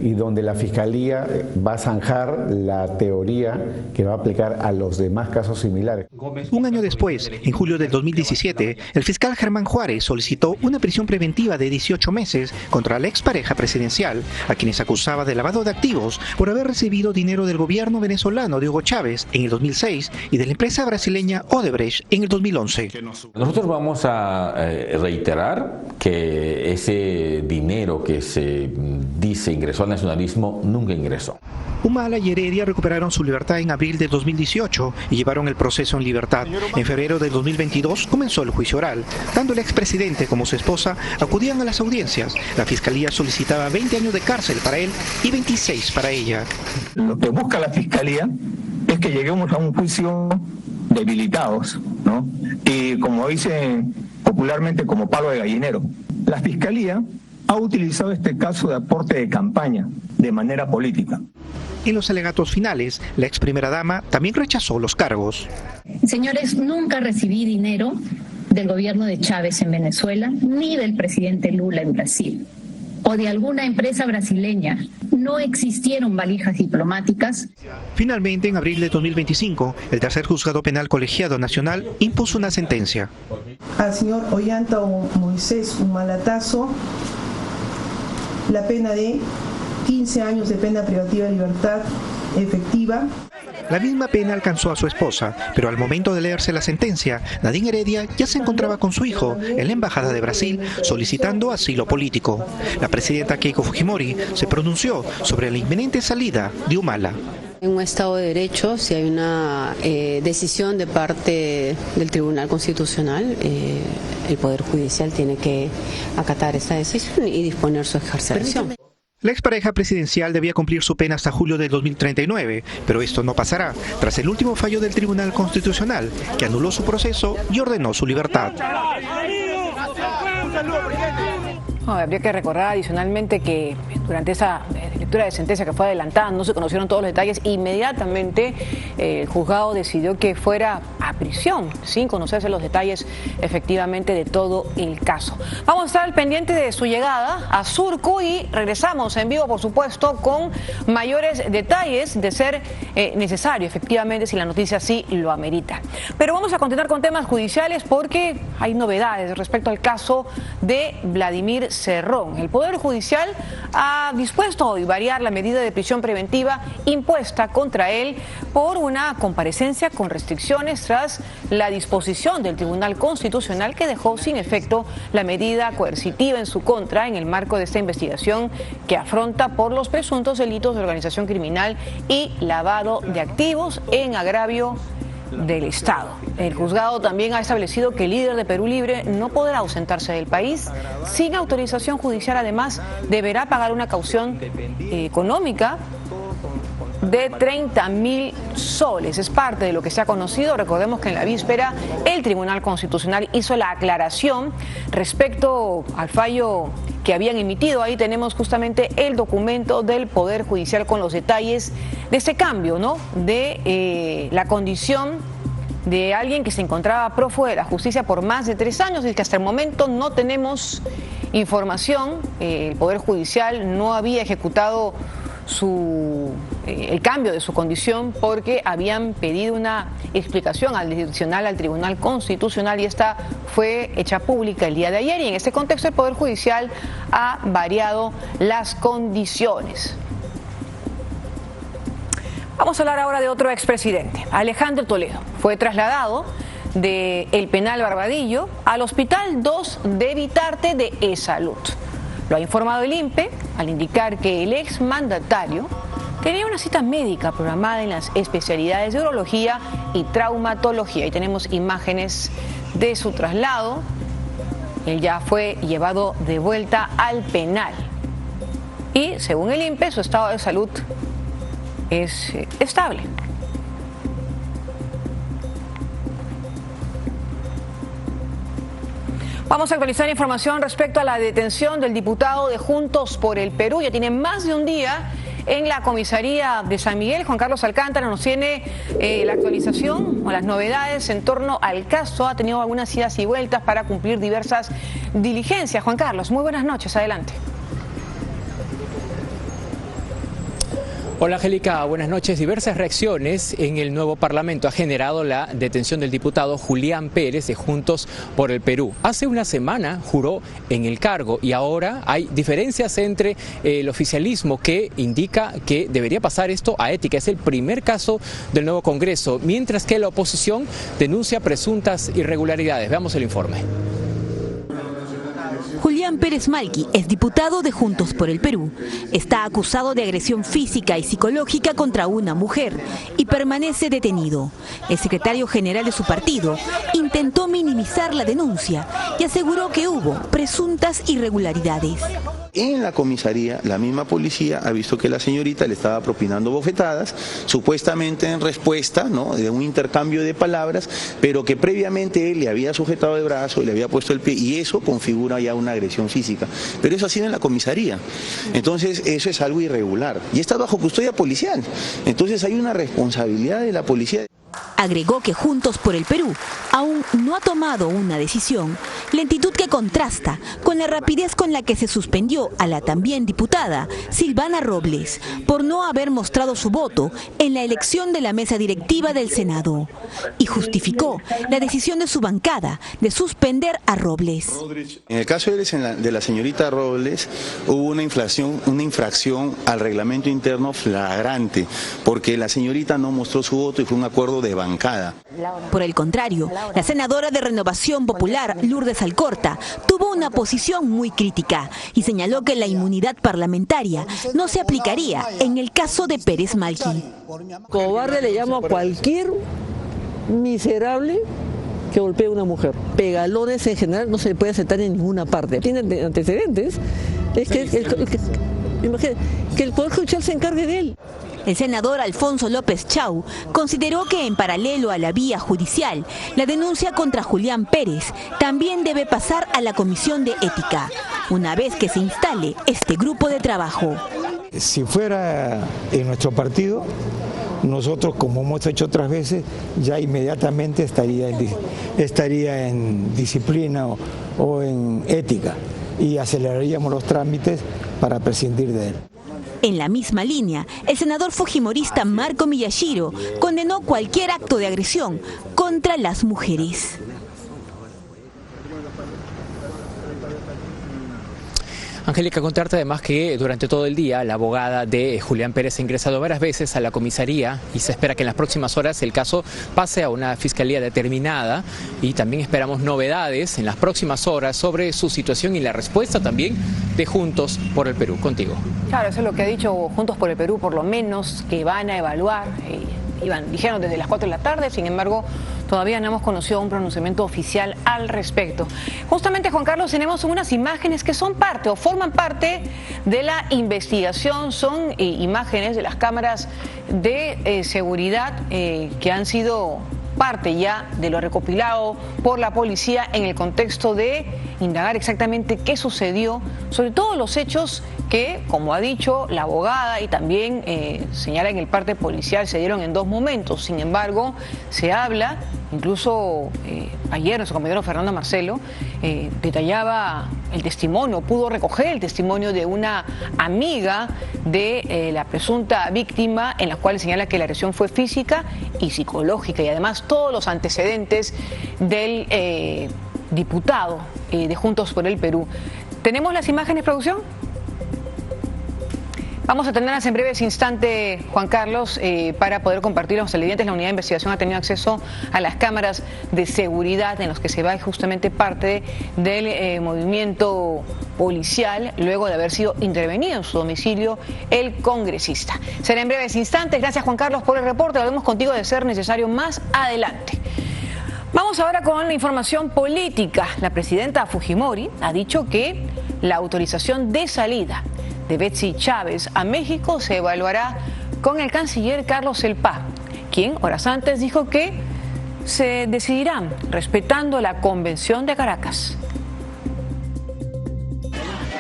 Y donde la Fiscalía va a zanjar la teoría que va a aplicar a los demás casos similares. Un año después, en julio del 2017, el fiscal Germán Juárez solicitó una prisión preventiva de 18 meses contra la expareja presidencial, a quienes acusaba de lavado de activos por haber recibido dinero del gobierno venezolano de Hugo Chávez en el 2006 y de la empresa brasileña Odebrecht en el 2011. Nosotros vamos a reiterar que ese dinero que se dice ingresó al nacionalismo nunca ingresó. Humala y Heredia recuperaron su libertad en abril de 2018 y llevaron el proceso en libertad. En febrero del 2022 comenzó el juicio oral. Tanto el expresidente como su esposa acudían a las audiencias. La Fiscalía solicitaba 20 años de cárcel para él y 26 para ella. Lo que busca la Fiscalía es que lleguemos a un juicio debilitados, ¿no? Y como dicen popularmente, como palo de gallinero. La Fiscalía ha utilizado este caso de aporte de campaña de manera política. En los alegatos finales, la ex primera dama también rechazó los cargos. Señores, nunca recibí dinero del gobierno de Chávez en Venezuela, ni del presidente Lula en Brasil, o de alguna empresa brasileña. No existieron valijas diplomáticas. Finalmente, en abril de 2025, el tercer juzgado penal colegiado nacional impuso una sentencia. Al señor Ollanta Moisés Humalatazo la pena de 15 años de pena privativa de libertad efectiva. La misma pena alcanzó a su esposa, pero al momento de leerse la sentencia, Nadine Heredia ya se encontraba con su hijo en la Embajada de Brasil solicitando asilo político. La presidenta Keiko Fujimori se pronunció sobre la inminente salida de Humala. En un Estado de Derecho, si hay una decisión de parte del Tribunal Constitucional, el Poder Judicial tiene que acatar esta decisión y disponer su ejercicio. La expareja presidencial debía cumplir su pena hasta julio de 2039, pero esto no pasará tras el último fallo del Tribunal Constitucional, que anuló su proceso y ordenó su libertad. Habría que recordar adicionalmente que durante esa lectura de sentencia que fue adelantada no se conocieron todos los detalles. Inmediatamente el juzgado decidió que fuera a prisión sin conocerse los detalles efectivamente de todo el caso. Vamos a estar al pendiente de su llegada a Surco y regresamos en vivo, por supuesto, con mayores detalles de ser necesario efectivamente si la noticia sí lo amerita. Pero vamos a continuar con temas judiciales porque hay novedades respecto al caso de Vladimir Cerrón. El Poder Judicial ha dispuesto hoy variar la medida de prisión preventiva impuesta contra él por una comparecencia con restricciones tras la disposición del Tribunal Constitucional que dejó sin efecto la medida coercitiva en su contra en el marco de esta investigación que afronta por los presuntos delitos de organización criminal y lavado de activos en agravio del Estado. El juzgado también ha establecido que el líder de Perú Libre no podrá ausentarse del país sin autorización judicial. Además, deberá pagar una caución económica de 30.000 soles. Es parte de lo que se ha conocido. Recordemos que en la víspera el Tribunal Constitucional hizo la aclaración respecto al fallo que habían emitido. Ahí tenemos justamente el documento del Poder Judicial con los detalles de este cambio, ¿no? De la condición de alguien que se encontraba prófugo de la justicia por más de 3 años y que hasta el momento no tenemos información. El Poder Judicial no había ejecutado el cambio de su condición porque habían pedido una explicación adicional al Tribunal Constitucional y esta fue hecha pública el día de ayer y en este contexto el Poder Judicial ha variado las condiciones. Vamos a hablar ahora de otro expresidente, Alejandro Toledo. Fue trasladado del penal Barbadillo al Hospital 2 de Vitarte de E-Salud. Lo ha informado el INPE al indicar que el exmandatario tenía una cita médica programada en las especialidades de urología y traumatología. Ahí tenemos imágenes de su traslado. Él ya fue llevado de vuelta al penal. Y según el INPE, su estado de salud es estable. Vamos a actualizar información respecto a la detención del diputado de Juntos por el Perú. Ya tiene más de un día en la comisaría de San Miguel. Juan Carlos Alcántara nos tiene la actualización o las novedades en torno al caso. Ha tenido algunas idas y vueltas para cumplir diversas diligencias. Juan Carlos, muy buenas noches. Adelante. Hola Angélica, buenas noches. Diversas reacciones en el nuevo Parlamento ha generado la detención del diputado Julián Pérez de Juntos por el Perú. Hace una semana juró en el cargo y ahora hay diferencias entre el oficialismo que indica que debería pasar esto a ética. Es el primer caso del nuevo Congreso, mientras que la oposición denuncia presuntas irregularidades. Veamos el informe. Julián Pérez Malqui es diputado de Juntos por el Perú. Está acusado de agresión física y psicológica contra una mujer y permanece detenido. El secretario general de su partido intentó minimizar la denuncia y aseguró que hubo presuntas irregularidades. En la comisaría, la misma policía ha visto que la señorita le estaba propinando bofetadas, supuestamente en respuesta, ¿no?, de un intercambio de palabras, pero que previamente él le había sujetado el brazo y le había puesto el pie, y eso configura ya una agresión física. Pero eso ha sido en la comisaría. Entonces, eso es algo irregular. Y está bajo custodia policial. Entonces, hay una responsabilidad de la policía. Agregó que Juntos por el Perú aún no ha tomado una decisión, lentitud que contrasta con la rapidez con la que se suspendió a la también diputada Silvana Robles por no haber mostrado su voto en la elección de la mesa directiva del Senado y justificó la decisión de su bancada de suspender a Robles. En el caso de la señorita Robles hubo una infracción al reglamento interno flagrante porque la señorita no mostró su voto y fue un acuerdo de bancada. Por el contrario, la senadora de Renovación Popular, Lourdes Alcorta, tuvo una posición muy crítica y señaló que la inmunidad parlamentaria no se aplicaría en el caso de Pérez Malqui. Cobarde le llamo a cualquier miserable que golpee a una mujer. Pegalones en general no se le puede aceptar en ninguna parte. Tiene antecedentes. Imagínate, que el Poder Judicial se encargue de él. El senador Alfonso López Chau consideró que en paralelo a la vía judicial, la denuncia contra Julián Pérez también debe pasar a la Comisión de Ética, una vez que se instale este grupo de trabajo. Si fuera en nuestro partido, nosotros, como hemos hecho otras veces, ya inmediatamente estaría en disciplina o en ética y aceleraríamos los trámites para prescindir de él. En la misma línea, el senador fujimorista Marco Miyashiro condenó cualquier acto de agresión contra las mujeres. Angélica, contarte además que durante todo el día la abogada de Julián Pérez ha ingresado varias veces a la comisaría y se espera que en las próximas horas el caso pase a una fiscalía determinada y también esperamos novedades en las próximas horas sobre su situación y la respuesta también de Juntos por el Perú. Contigo. Claro, eso es lo que ha dicho Juntos por el Perú, por lo menos que van a evaluar, dijeron desde las 4 de la tarde, sin embargo todavía no hemos conocido un pronunciamiento oficial al respecto. Justamente, Juan Carlos, tenemos unas imágenes que son parte o forman parte de la investigación, son imágenes de las cámaras de seguridad que han sido parte ya de lo recopilado por la policía en el contexto de indagar exactamente qué sucedió, sobre todo los hechos que, como ha dicho la abogada y también señala en el parte policial, se dieron en 2 momentos. Sin embargo, se habla, incluso ayer nuestro compañero Fernando Marcelo detallaba el testimonio, pudo recoger el testimonio de una amiga de la presunta víctima, en la cual señala que la agresión fue física y psicológica, y además todos los antecedentes del diputado de Juntos por el Perú. ¿Tenemos las imágenes, producción? Vamos a tenerlas en breves instantes, Juan Carlos, para poder compartir los televidentes. La unidad de investigación ha tenido acceso a las cámaras de seguridad en los que se va justamente parte del movimiento policial luego de haber sido intervenido en su domicilio el congresista. Será en breves instantes. Gracias, Juan Carlos, por el reporte. Lo vemos contigo de ser necesario más adelante. Vamos ahora con la información política. La presidenta Fujimori ha dicho que la autorización de salida de Betsy Chávez a México se evaluará con el canciller Carlos Elpá, quien horas antes dijo que se decidirán respetando la Convención de Caracas.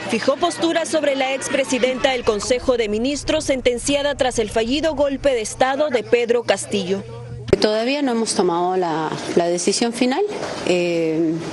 Fijó postura sobre la expresidenta del Consejo de Ministros sentenciada tras el fallido golpe de Estado de Pedro Castillo. Todavía no hemos tomado la decisión final,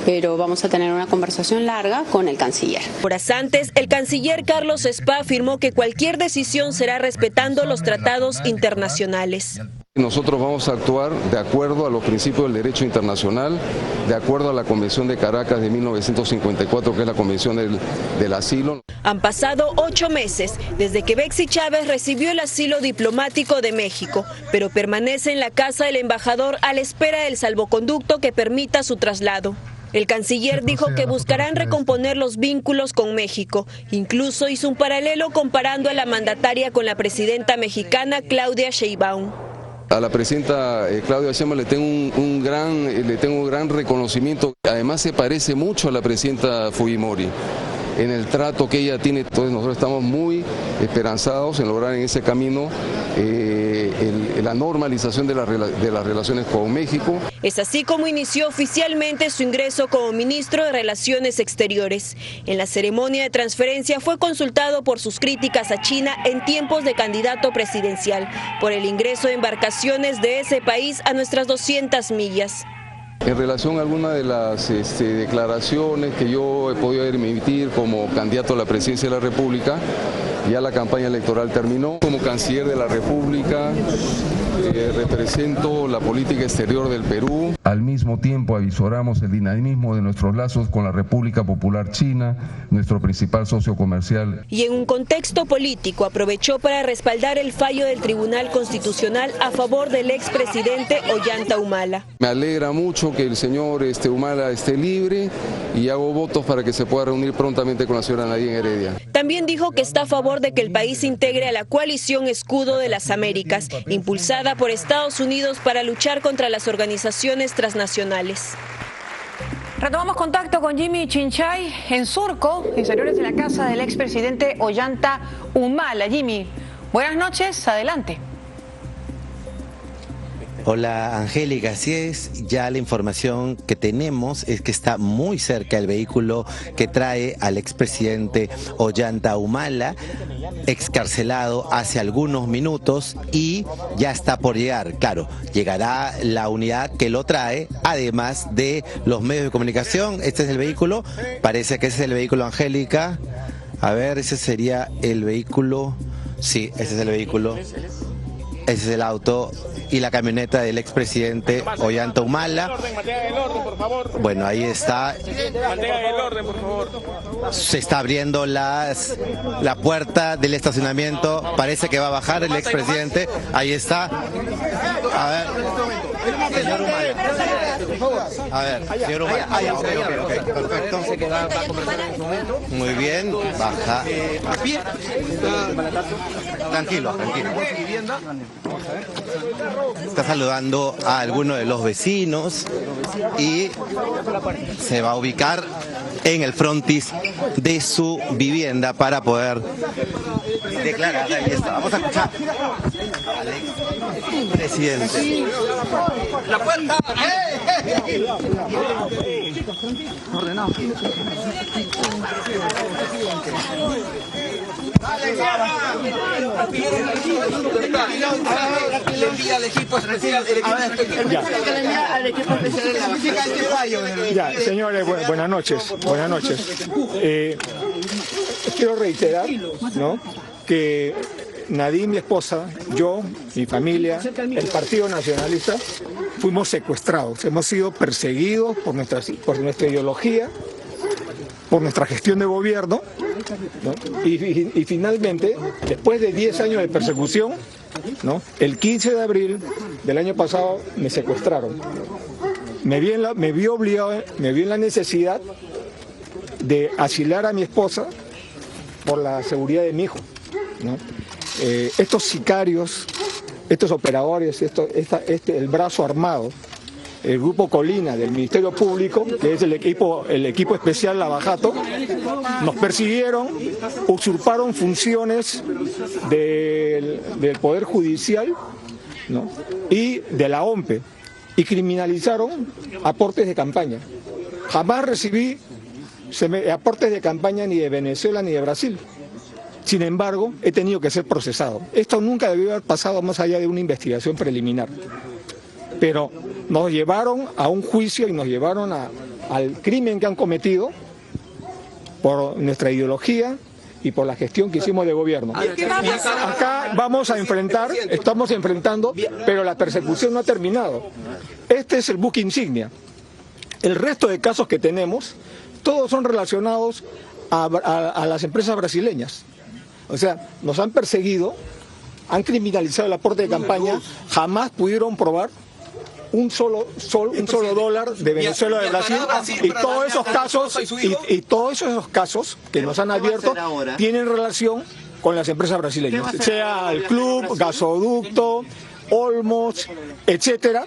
pero vamos a tener una conversación larga con el canciller. Horas antes, el canciller Carlos Elpá afirmó que cualquier decisión será respetando los tratados internacionales. Nosotros vamos a actuar de acuerdo a los principios del derecho internacional, de acuerdo a la Convención de Caracas de 1954, que es la Convención del Asilo. Han pasado 8 meses desde que Betsy Chávez recibió el asilo diplomático de México, pero permanece en la casa del embajador a la espera del salvoconducto que permita su traslado. El canciller dijo que buscarán recomponer los vínculos con México. Incluso hizo un paralelo comparando a la mandataria con la presidenta mexicana Claudia Sheinbaum. A la presidenta Claudia Sheinbaum le tengo un gran reconocimiento. Además se parece mucho a la presidenta Fujimori en el trato que ella tiene. Entonces nosotros estamos muy esperanzados en lograr en ese camino la normalización de las relaciones con México. Es así como inició oficialmente su ingreso como ministro de Relaciones Exteriores. En la ceremonia de transferencia fue consultado por sus críticas a China en tiempos de candidato presidencial por el ingreso de embarcaciones de ese país a nuestras 200 millas. En relación a algunas de las declaraciones que yo he podido emitir como candidato a la presidencia de la República, ya la campaña electoral terminó. Como canciller de la República represento la política exterior del Perú. Al mismo tiempo avisoramos el dinamismo de nuestros lazos con la República Popular China, nuestro principal socio comercial. Y en un contexto político aprovechó para respaldar el fallo del Tribunal Constitucional a favor del expresidente Ollanta Humala. Me alegra mucho que el señor Humala esté libre y hago votos para que se pueda reunir prontamente con la señora Nadine Heredia. También dijo que está a favor de que el país se integre a la coalición Escudo de las Américas, impulsada por Estados Unidos para luchar contra las organizaciones transnacionales. Retomamos contacto con Jimmy Chinchay en Surco, interiores de la casa del expresidente Ollanta Humala. Jimmy, buenas noches, adelante. Hola Angélica, así es, ya la información que tenemos es que está muy cerca el vehículo que trae al expresidente Ollanta Humala, excarcelado hace algunos minutos y ya está por llegar. Claro, llegará la unidad que lo trae, además de los medios de comunicación. Este es el vehículo, parece que ese es el vehículo, Angélica. A ver, ese sería el vehículo, sí, ese es el vehículo, ese es el auto y la camioneta del expresidente Ollanta Humala. Bueno, ahí está. Se está abriendo la puerta del estacionamiento. Parece que va a bajar el expresidente. Ahí está. A ver. Señor Humala. A ver, señor Humala. Ok, perfecto. Muy bien, baja. Tranquilo. Está saludando a alguno de los vecinos y se va a ubicar en el frontis de su vivienda para poder declarar. Ahí está. Vamos a escuchar al presidente. La puerta. Ordenado. Le envía al equipo especial. Ya, señores, buenas noches. Buenas noches. Quiero reiterar, ¿no?, que Nadine, mi esposa, yo, mi familia, el Partido Nacionalista, fuimos secuestrados, hemos sido perseguidos por nuestra ideología, por nuestra gestión de gobierno, ¿no? Y finalmente, después de 10 años de persecución, ¿no?, el 15 de abril del año pasado me secuestraron. Me vi en la necesidad de asilar a mi esposa por la seguridad de mi hijo, ¿no? Estos sicarios, estos operadores, el brazo armado, el grupo Colina del Ministerio Público, que es el equipo especial Lavajato, nos persiguieron, usurparon funciones del Poder Judicial, ¿no?, y de la OMPE, y criminalizaron aportes de campaña. Jamás recibí aportes de campaña ni de Venezuela ni de Brasil. Sin embargo, he tenido que ser procesado. Esto nunca debió haber pasado más allá de una investigación preliminar. Pero nos llevaron a un juicio y nos llevaron al crimen que han cometido por nuestra ideología y por la gestión que hicimos de gobierno. Acá estamos enfrentando, pero la persecución no ha terminado. Este es el buque insignia. El resto de casos que tenemos, todos son relacionados a las empresas brasileñas. O sea, nos han perseguido, han criminalizado el aporte de campaña, jamás pudieron probar un solo dólar de Venezuela o de Brasil, y todos esos casos que nos han abierto tienen relación con las empresas brasileñas, sea el club, gasoducto, Olmos, etcétera,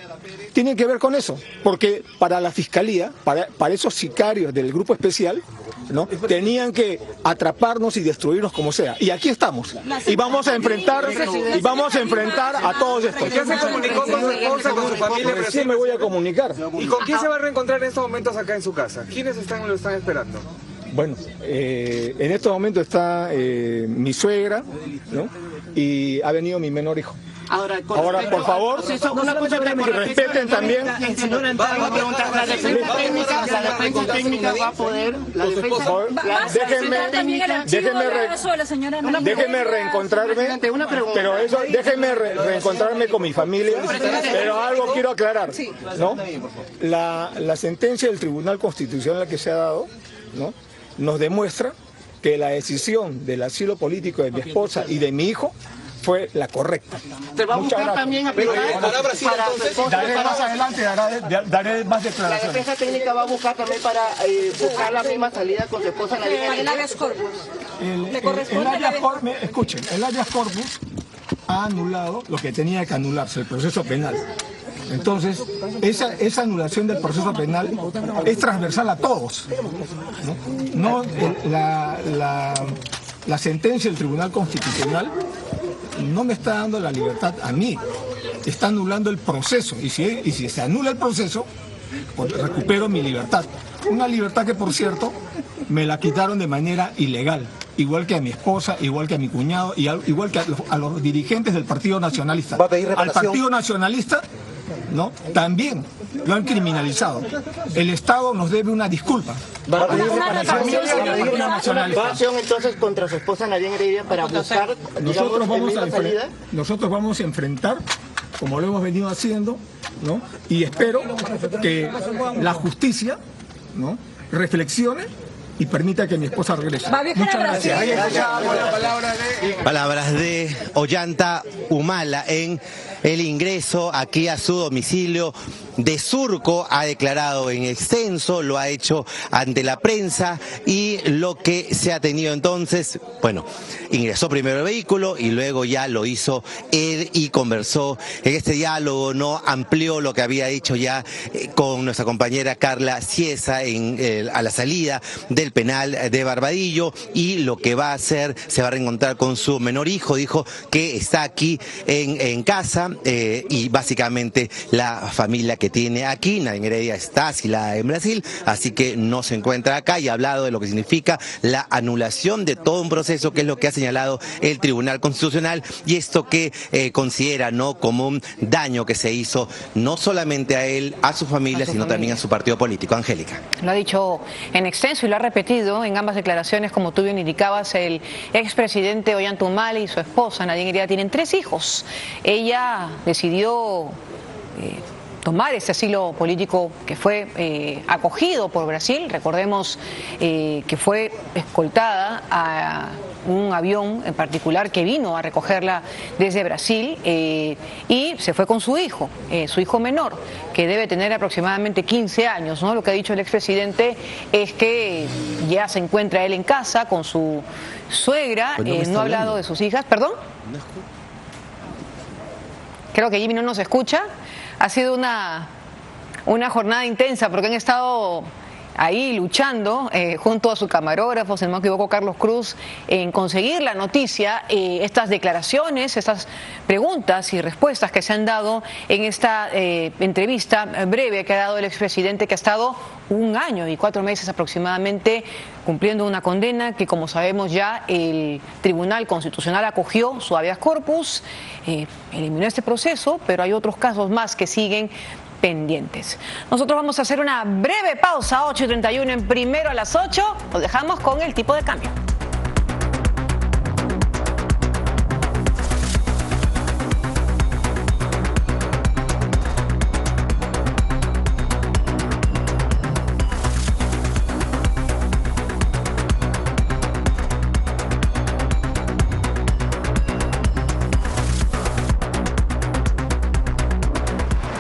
tienen que ver con eso, porque para la fiscalía, para esos sicarios del grupo especial, ¿no?, tenían que atraparnos y destruirnos como sea. Y aquí estamos. Y vamos a enfrentar a todos estos. ¿Ya se comunicó con su esposa, con su familia? Recién me voy a comunicar. ¿Y con quién se va a reencontrar en estos momentos acá en su casa? ¿Quiénes lo están esperando? Bueno, en estos momentos está mi suegra, ¿no?, y ha venido mi menor hijo. Ahora, por favor, respeten también. La defensa técnica va a poder. Déjenme reencontrarme, pero eso, déjenme reencontrarme con mi familia. Pero algo quiero aclarar, ¿no? La sentencia del Tribunal Constitucional que se ha dado, ¿no?, nos demuestra que la decisión del asilo político de mi esposa y de mi hijo fue la correcta. ¿Te va a buscar también a daré más adelante, daré más declaraciones. La defensa técnica va a buscar también para buscar la misma salida con su esposa. El habeas corpus. Escuchen, el habeas corpus ha anulado lo que tenía que anularse, el proceso penal. Entonces, esa anulación del proceso penal es transversal a todos, ¿no? La sentencia del Tribunal Constitucional no me está dando la libertad a mí, está anulando el proceso, y si se anula el proceso, pues recupero mi libertad. Una libertad que, por cierto, me la quitaron de manera ilegal, igual que a mi esposa, igual que a mi cuñado, y igual que a los dirigentes del Partido Nacionalista. ¿Va a pedir reparación? Al Partido Nacionalista, ¿no? También lo han criminalizado. El Estado nos debe una disculpa. ¿Va a pedir reparación entonces contra su esposa Nadine Heredia para buscar, Nosotros vamos a enfrentar, como lo hemos venido haciendo, ¿no? Y espero que la justicia, ¿no?, reflexione y permita que mi esposa regrese. Muchas gracias. Palabras de Ollanta Humala en el ingreso aquí a su domicilio de Surco. Ha declarado en extenso, lo ha hecho ante la prensa, y lo que se ha tenido entonces, bueno, ingresó primero el vehículo y luego ya lo hizo él y conversó en este diálogo, no amplió lo que había dicho ya con nuestra compañera Carla Ciesa a la salida del penal de Barbadillo, y lo que va a hacer, se va a reencontrar con su menor hijo. Dijo que está aquí en casa, y básicamente la familia que tiene aquí, Nadine Heredia está asilada en Brasil, así que no se encuentra acá, y ha hablado de lo que significa la anulación de todo un proceso, que es lo que ha señalado el Tribunal Constitucional, y esto que considera, ¿no?, como un daño que se hizo no solamente a él, a su familia, sino también a su partido político. Angélica. Lo ha dicho en extenso y lo ha repetido en ambas declaraciones, como tú bien indicabas. El expresidente Ollanta Humala y su esposa Nadine Heredia tienen 3 hijos. Ella decidió tomar ese asilo político que fue acogido por Brasil. Recordemos que fue escoltada a un avión en particular que vino a recogerla desde Brasil, y se fue con su hijo menor, que debe tener aproximadamente 15 años, ¿no? Lo que ha dicho el expresidente es que ya se encuentra él en casa con su suegra, pues no ha hablado de sus hijas. ¿Perdón? Creo que Jimmy no nos escucha. Ha sido una jornada intensa porque han estado ahí luchando junto a su camarógrafo, si no me equivoco, Carlos Cruz, en conseguir la noticia, estas declaraciones, estas preguntas y respuestas que se han dado en esta entrevista breve que ha dado el expresidente, que ha estado 1 año y 4 meses aproximadamente cumpliendo una condena que, como sabemos ya, el Tribunal Constitucional acogió su habeas corpus, eliminó este proceso, pero hay otros casos más que siguen pendientes. Nosotros vamos a hacer una breve pausa, 8:31 en Primero a las 8. Los dejamos con el tipo de cambio.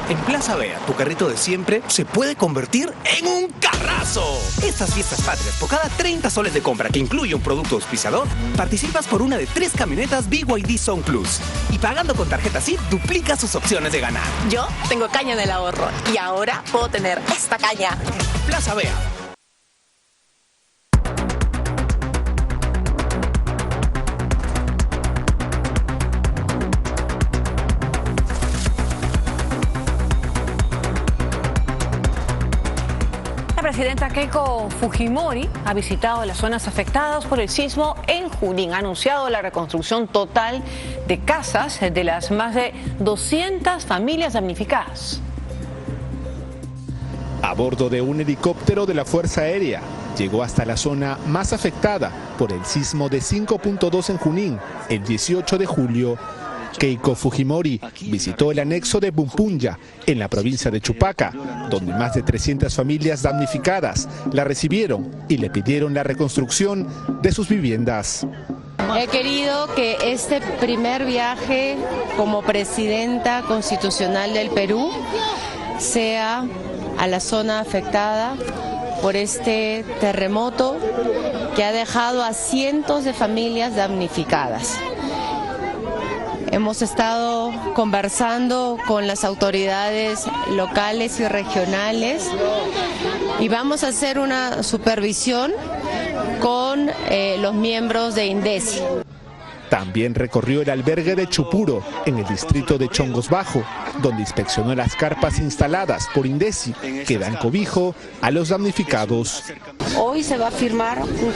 En Plaza Vea, tu carrito de siempre se puede convertir en un carrazo. Estas fiestas patrias, por cada 30 soles de compra que incluye un producto auspiciador, participas por una de 3 camionetas BYD Sound Plus. Y pagando con tarjeta SID, duplica sus opciones de ganar. Yo tengo caña del ahorro y ahora puedo tener esta caña. Plaza Vea. La presidenta Keiko Fujimori ha visitado las zonas afectadas por el sismo en Junín. Ha anunciado la reconstrucción total de casas de las más de 200 familias damnificadas. A bordo de un helicóptero de la Fuerza Aérea, llegó hasta la zona más afectada por el sismo de 5.2 en Junín el 18 de julio. Keiko Fujimori visitó el anexo de Bumpunya, en la provincia de Chupaca, donde más de 300 familias damnificadas la recibieron y le pidieron la reconstrucción de sus viviendas. He querido que este primer viaje como presidenta constitucional del Perú sea a la zona afectada por este terremoto que ha dejado a cientos de familias damnificadas. Hemos estado conversando con las autoridades locales y regionales y vamos a hacer una supervisión con los miembros de INDECI. También recorrió el albergue de Chupuro, en el distrito de Chongos Bajo, donde inspeccionó las carpas instaladas por INDECI, que dan cobijo a los damnificados. Hoy se va a firmar un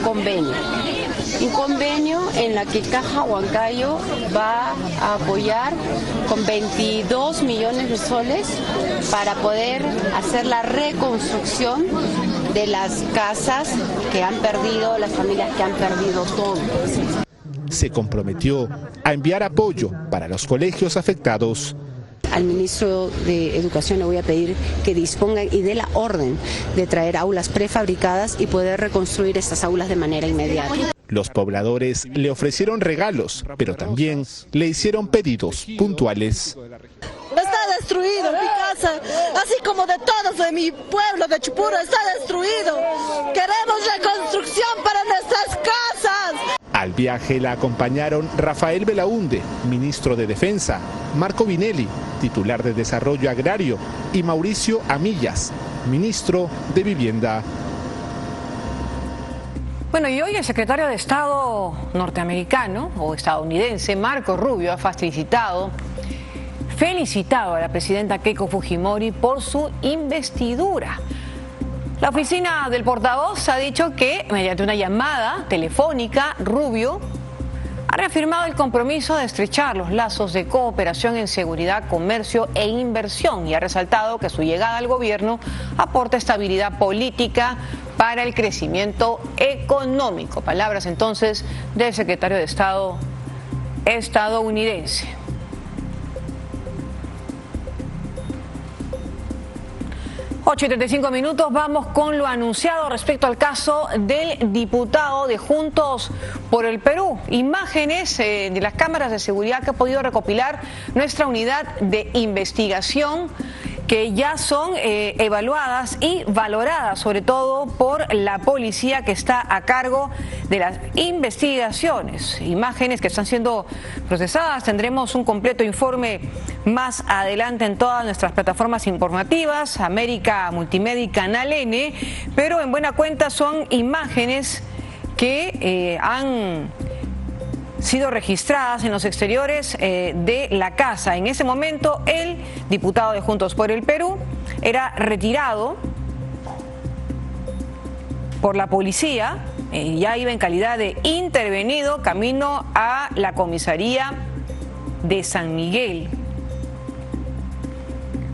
convenio en la que Caja Huancayo va a apoyar con 22 millones de soles para poder hacer la reconstrucción de las casas que han perdido, las familias que han perdido todo. Se comprometió a enviar apoyo para los colegios afectados. Al ministro de Educación le voy a pedir que disponga y dé la orden de traer aulas prefabricadas y poder reconstruir estas aulas de manera inmediata. Los pobladores le ofrecieron regalos, pero también le hicieron pedidos puntuales. Está destruido mi casa, así como de todos de mi pueblo de Chupuro, está destruido. Queremos reconstrucción para nuestras casas. Al viaje la acompañaron Rafael Belaúnde, ministro de Defensa, Marco Vinelli, titular de Desarrollo Agrario, y Mauricio Amillas, ministro de Vivienda. Bueno, y hoy el secretario de Estado norteamericano o estadounidense, Marco Rubio, ha felicitado a la presidenta Keiko Fujimori por su investidura. La oficina del portavoz ha dicho que, mediante una llamada telefónica, Rubio ha reafirmado el compromiso de estrechar los lazos de cooperación en seguridad, comercio e inversión y ha resaltado que su llegada al gobierno aporta estabilidad política para el crecimiento económico. Palabras entonces del secretario de Estado estadounidense. 8:35 minutos, vamos con lo anunciado respecto al caso del diputado de Juntos por el Perú. Imágenes de las cámaras de seguridad que ha podido recopilar nuestra unidad de investigación, que ya son evaluadas y valoradas sobre todo por la policía que está a cargo de las investigaciones. Imágenes que están siendo procesadas. Tendremos un completo informe más adelante en todas nuestras plataformas informativas, América Multimedia y Canal N, pero en buena cuenta son imágenes que han sido registradas en los exteriores de la casa. En ese momento el diputado de Juntos por el Perú era retirado por la policía, ya iba en calidad de intervenido camino a la comisaría de San Miguel.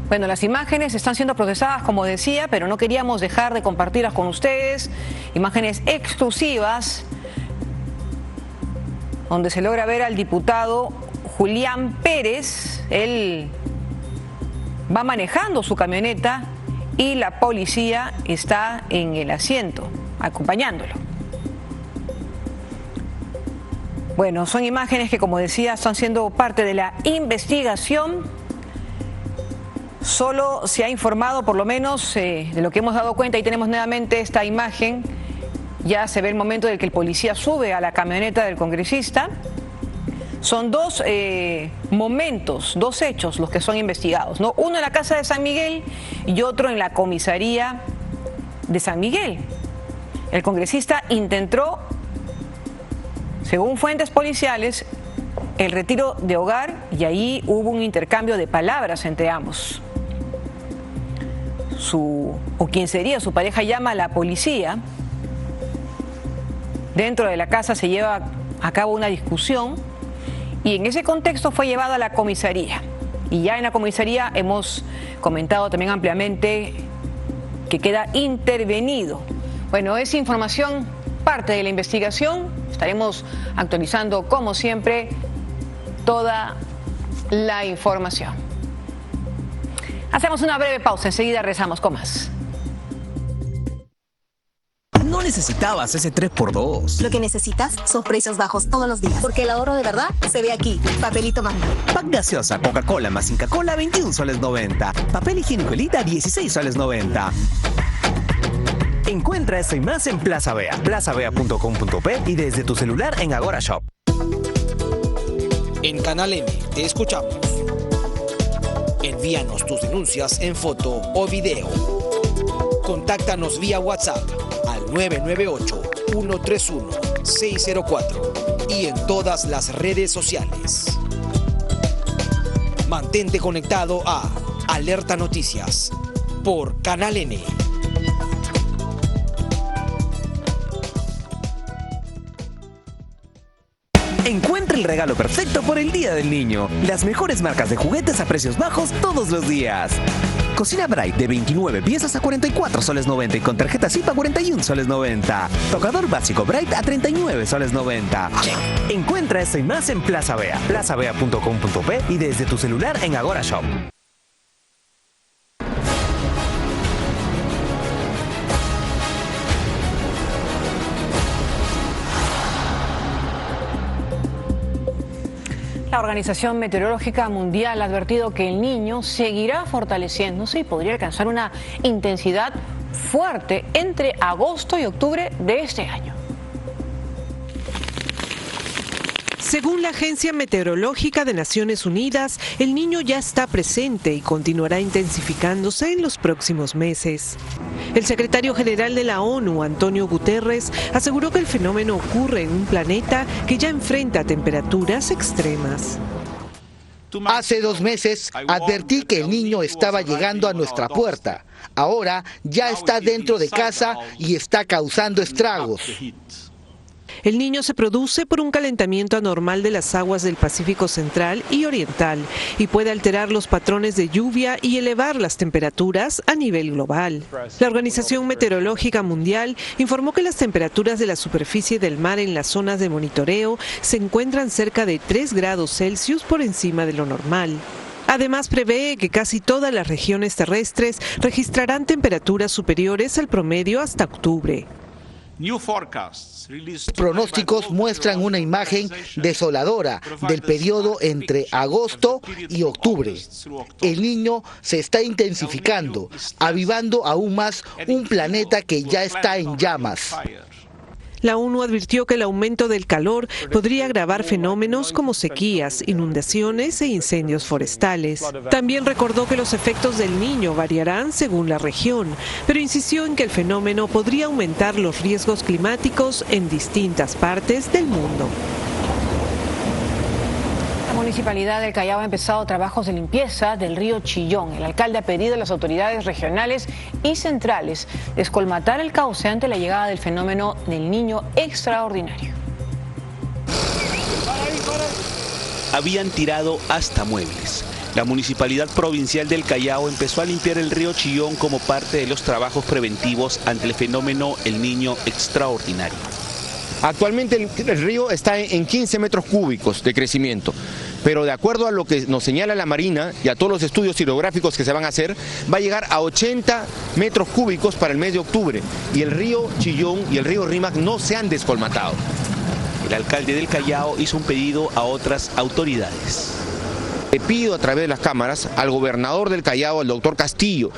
Bueno, las imágenes están siendo procesadas, como decía, pero no queríamos dejar de compartirlas con ustedes. Imágenes exclusivas donde se logra ver al diputado Julián Pérez. Él va manejando su camioneta y la policía está en el asiento, acompañándolo. Bueno, son imágenes que, como decía, están siendo parte de la investigación. Solo se ha informado, por lo menos, de lo que hemos dado cuenta, y tenemos nuevamente esta imagen. Ya se ve el momento en el que el policía sube a la camioneta del congresista. Son dos momentos, dos hechos los que son investigados, ¿no? Uno en la casa de San Miguel y otro en la comisaría de San Miguel. El congresista intentó, según fuentes policiales, el retiro de hogar y ahí hubo un intercambio de palabras entre ambos. Quien sería su pareja llama a la policía. Dentro de la casa se lleva a cabo una discusión y en ese contexto fue llevado a la comisaría. Y ya en la comisaría hemos comentado también ampliamente que queda intervenido. Bueno, es información parte de la investigación. Estaremos actualizando, como siempre, toda la información. Hacemos una breve pausa, enseguida regresamos con más. No necesitabas ese 3x2. Lo que necesitas son precios bajos todos los días. Porque el ahorro de verdad se ve aquí. Papelito Manda. Pack gaseosa Coca-Cola más Inca Cola, 21 soles 90. Papel higiénico Elita, 16 soles 90. Encuentra esto y más en Plaza Vea, plazavea.com.p y desde tu celular en Agora Shop. En Canal N te escuchamos. Envíanos tus denuncias en foto o video. Contáctanos vía WhatsApp al 998-131-604 y en todas las redes sociales. Mantente conectado a Alerta Noticias por Canal N. Encuentra el regalo perfecto por el Día del Niño. Las mejores marcas de juguetes a precios bajos todos los días. Cocina Bright de 29 piezas a 44 soles 90 y con tarjeta SIP a 41 soles 90. Tocador básico Bright a 39 soles 90. Encuentra esto y más en Plaza Bea, plazabea.com.p y desde tu celular en Agora Shop. La Organización Meteorológica Mundial ha advertido que el Niño seguirá fortaleciéndose y podría alcanzar una intensidad fuerte entre agosto y octubre de este año. Según la Agencia Meteorológica de Naciones Unidas, el Niño ya está presente y continuará intensificándose en los próximos meses. El secretario general de la ONU, Antonio Guterres, aseguró que el fenómeno ocurre en un planeta que ya enfrenta temperaturas extremas. Hace 2 meses advertí que el Niño estaba llegando a nuestra puerta. Ahora ya está dentro de casa y está causando estragos. El Niño se produce por un calentamiento anormal de las aguas del Pacífico Central y Oriental y puede alterar los patrones de lluvia y elevar las temperaturas a nivel global. La Organización Meteorológica Mundial informó que las temperaturas de la superficie del mar en las zonas de monitoreo se encuentran cerca de 3 grados Celsius por encima de lo normal. Además, prevé que casi todas las regiones terrestres registrarán temperaturas superiores al promedio hasta octubre. Los pronósticos muestran una imagen desoladora del periodo entre agosto y octubre. El Niño se está intensificando, avivando aún más un planeta que ya está en llamas. La ONU advirtió que el aumento del calor podría agravar fenómenos como sequías, inundaciones e incendios forestales. También recordó que los efectos del Niño variarán según la región, pero insistió en que el fenómeno podría aumentar los riesgos climáticos en distintas partes del mundo. La Municipalidad del Callao ha empezado trabajos de limpieza del río Chillón. El alcalde ha pedido a las autoridades regionales y centrales descolmatar el cauce ante la llegada del fenómeno del Niño extraordinario. Habían tirado hasta muebles. La Municipalidad Provincial del Callao empezó a limpiar el río Chillón como parte de los trabajos preventivos ante el fenómeno El Niño extraordinario. Actualmente el río está en 15 metros cúbicos de crecimiento, pero de acuerdo a lo que nos señala la Marina y a todos los estudios hidrográficos que se van a hacer, va a llegar a 80 metros cúbicos para el mes de octubre y el río Chillón y el río Rímac no se han descolmatado. El alcalde del Callao hizo un pedido a otras autoridades. Le pido a través de las cámaras al gobernador del Callao, al doctor Castillo,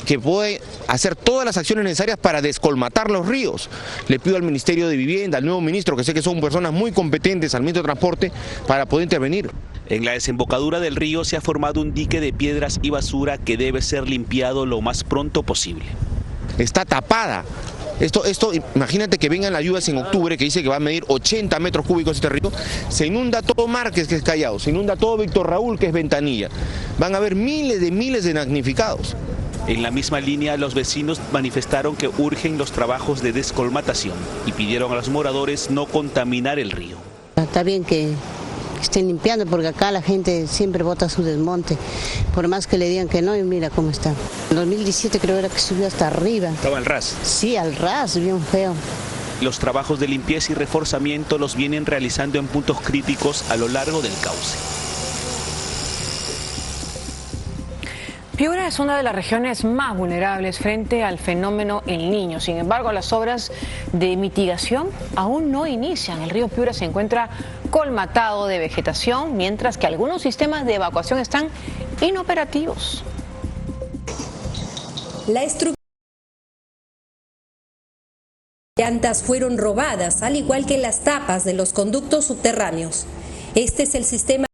que puede hacer todas las acciones necesarias para descolmatar los ríos. Le pido al Ministerio de Vivienda, al nuevo ministro, que sé que son personas muy competentes, al ministro de Transporte, para poder intervenir. En la desembocadura del río se ha formado un dique de piedras y basura que debe ser limpiado lo más pronto posible. Está tapada. Esto, imagínate que vengan las lluvias en octubre, que dice que va a medir 80 metros cúbicos este río, se inunda todo Márquez, que es Callao, se inunda todo Víctor Raúl, que es Ventanilla. Van a haber miles de damnificados. En la misma línea, los vecinos manifestaron que urgen los trabajos de descolmatación y pidieron a los moradores no contaminar el río. Está bien que estén limpiando porque acá la gente siempre bota su desmonte, por más que le digan que no, y mira cómo está. En 2017 creo era que subió hasta arriba. ¿Estaba al ras? Sí, al ras, bien feo. Los trabajos de limpieza y reforzamiento los vienen realizando en puntos críticos a lo largo del cauce. Piura es una de las regiones más vulnerables frente al fenómeno El Niño. Sin embargo, las obras de mitigación aún no inician. El río Piura se encuentra colmatado de vegetación, mientras que algunos sistemas de evacuación están inoperativos. La estructura de llantas fueron robadas, al igual que las tapas de los conductos subterráneos. Este es el sistema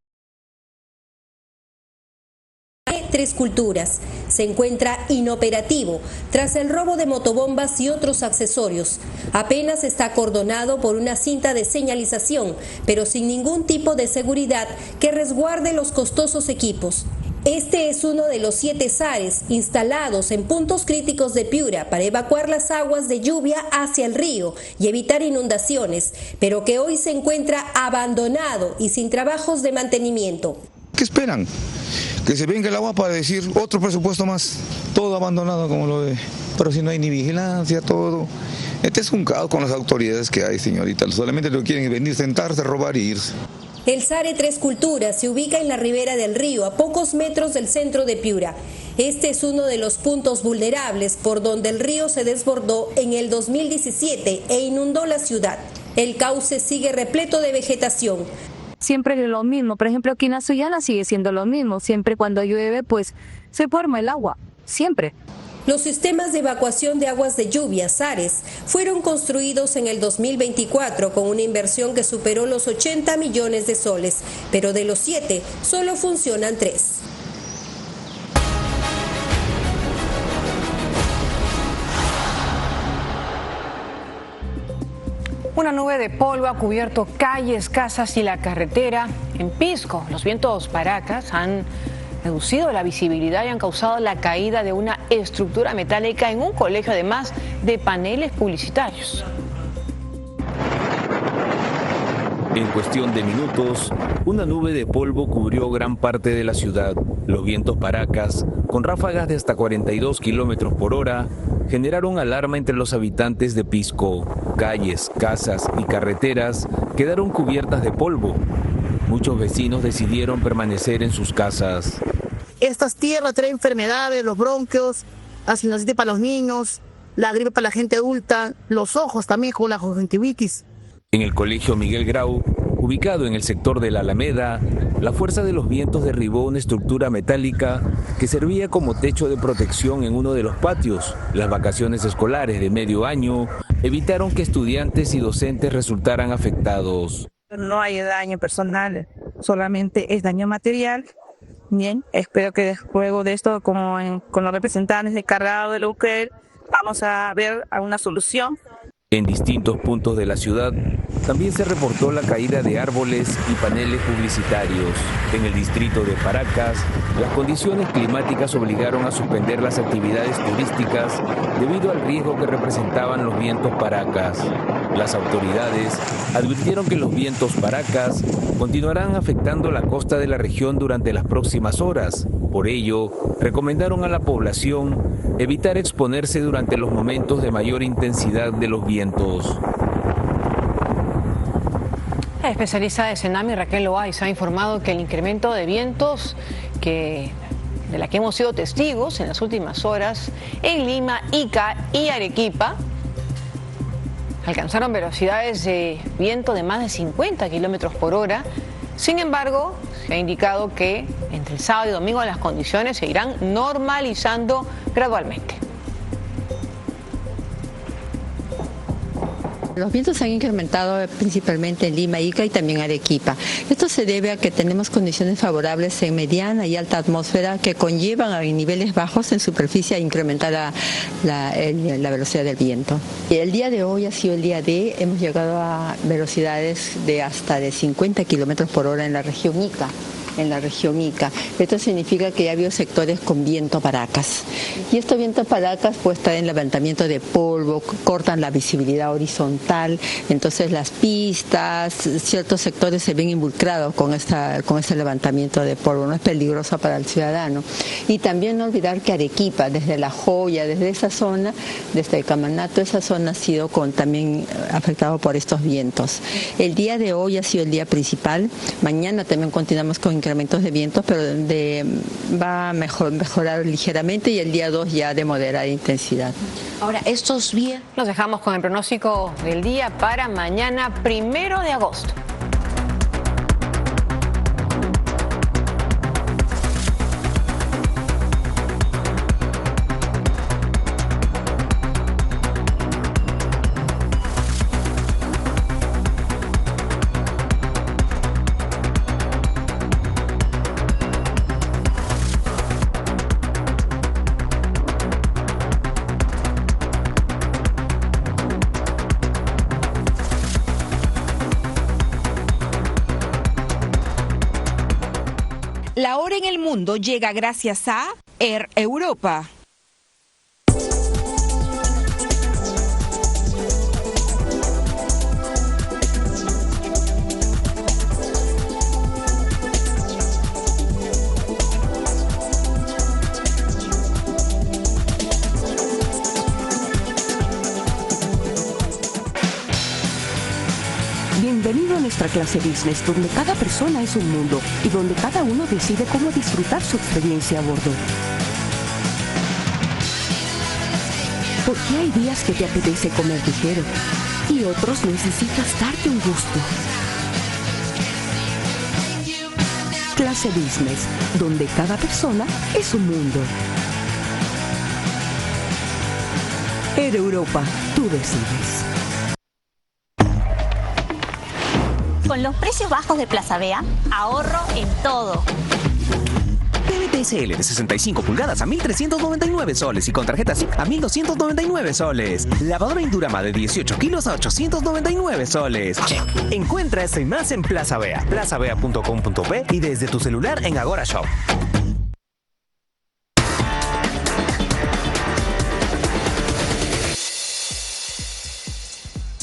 Tres Culturas. Se encuentra inoperativo tras el robo de motobombas y otros accesorios. Apenas está acordonado por una cinta de señalización, pero sin ningún tipo de seguridad que resguarde los costosos equipos. Este es uno de los 7 SARES instalados en puntos críticos de Piura para evacuar las aguas de lluvia hacia el río y evitar inundaciones, pero que hoy se encuentra abandonado y sin trabajos de mantenimiento. ¿Qué esperan? Que se venga el agua para decir otro presupuesto más, todo abandonado como lo ve, pero si no hay ni vigilancia, todo. Este es un caos con las autoridades que hay, señorita, solamente lo que quieren es venir, sentarse, robar y irse. El SARE Tres Culturas se ubica en la ribera del río, a pocos metros del centro de Piura. Este es uno de los puntos vulnerables por donde el río se desbordó en el 2017 e inundó la ciudad. El cauce sigue repleto de vegetación. Siempre es lo mismo, por ejemplo aquí en la Sullana sigue siendo lo mismo, siempre cuando llueve pues se forma el agua, siempre. Los sistemas de evacuación de aguas de lluvia, SARES, fueron construidos en el 2024 con una inversión que superó los 80 millones de soles, pero de los 7 solo funcionan 3. Una nube de polvo ha cubierto calles, casas y la carretera. En Pisco, los vientos Paracas han reducido la visibilidad y han causado la caída de una estructura metálica en un colegio, además de paneles publicitarios. En cuestión de minutos, una nube de polvo cubrió gran parte de la ciudad. Los vientos Paracas, con ráfagas de hasta 42 kilómetros por hora, generaron alarma entre los habitantes de Pisco. Calles, casas y carreteras quedaron cubiertas de polvo. Muchos vecinos decidieron permanecer en sus casas. Estas tierras traen enfermedades, los bronquios, la sinusitis para los niños, la gripe para la gente adulta, los ojos también con la conjuntivitis. En el colegio Miguel Grau, ubicado en el sector de la Alameda, la fuerza de los vientos derribó una estructura metálica que servía como techo de protección en uno de los patios. Las vacaciones escolares de medio año evitaron que estudiantes y docentes resultaran afectados. No hay daño personal, solamente es daño material. Bien, espero que luego de esto, con los representantes encargados del UCREL, vamos a ver alguna solución. En distintos puntos de la ciudad también se reportó la caída de árboles y paneles publicitarios. En el distrito de Paracas, las condiciones climáticas obligaron a suspender las actividades turísticas debido al riesgo que representaban los vientos Paracas. Las autoridades advirtieron que los vientos Paracas continuarán afectando la costa de la región durante las próximas horas. Por ello, recomendaron a la población evitar exponerse durante los momentos de mayor intensidad de los vientos. La especialista de Senami, Raquel Loaiza, ha informado que el incremento de vientos de la que hemos sido testigos en las últimas horas en Lima, Ica y Arequipa alcanzaron velocidades de viento de más de 50 kilómetros por hora. Sin embargo, se ha indicado que entre el sábado y domingo las condiciones se irán normalizando gradualmente. Los vientos se han incrementado principalmente en Lima, Ica y también Arequipa. Esto se debe a que tenemos condiciones favorables en mediana y alta atmósfera que conllevan a niveles bajos en superficie a incrementar la velocidad del viento. Y el día de hoy ha sido el día D, hemos llegado a velocidades de hasta de 50 kilómetros por hora en la región Ica. Esto significa que ya ha habido sectores con viento Paracas. Y estos vientos Paracas pues traen levantamiento de polvo, cortan la visibilidad horizontal, entonces las pistas, ciertos sectores se ven involucrados con este levantamiento de polvo, no es peligroso para el ciudadano. Y también no olvidar que Arequipa, desde La Joya, desde esa zona, desde el Camanato, esa zona ha sido también afectado por estos vientos. El día de hoy ha sido el día principal, mañana también continuamos con incrementos de vientos, pero va a mejorar ligeramente y el día 2 ya de moderada intensidad. Ahora, estos vientos los dejamos con el pronóstico del día para mañana 1 de agosto. La hora en el mundo llega gracias a Air Europa. Bienvenido a nuestra clase business, donde cada persona es un mundo y donde cada uno decide cómo disfrutar su experiencia a bordo. Porque hay días que te apetece comer ligero y otros necesitas darte un gusto. Clase business, donde cada persona es un mundo. Air Europa, tú decides. Con los precios bajos de Plaza Vea, ahorro en todo. TV TCL de 65 pulgadas a 1.399 soles y con tarjeta SIC a 1.299 soles. Lavadora Indurama de 18 kilos a 899 soles. Encuentra esto y más en Plaza Vea, plazavea.com.p y desde tu celular en Agora Shop.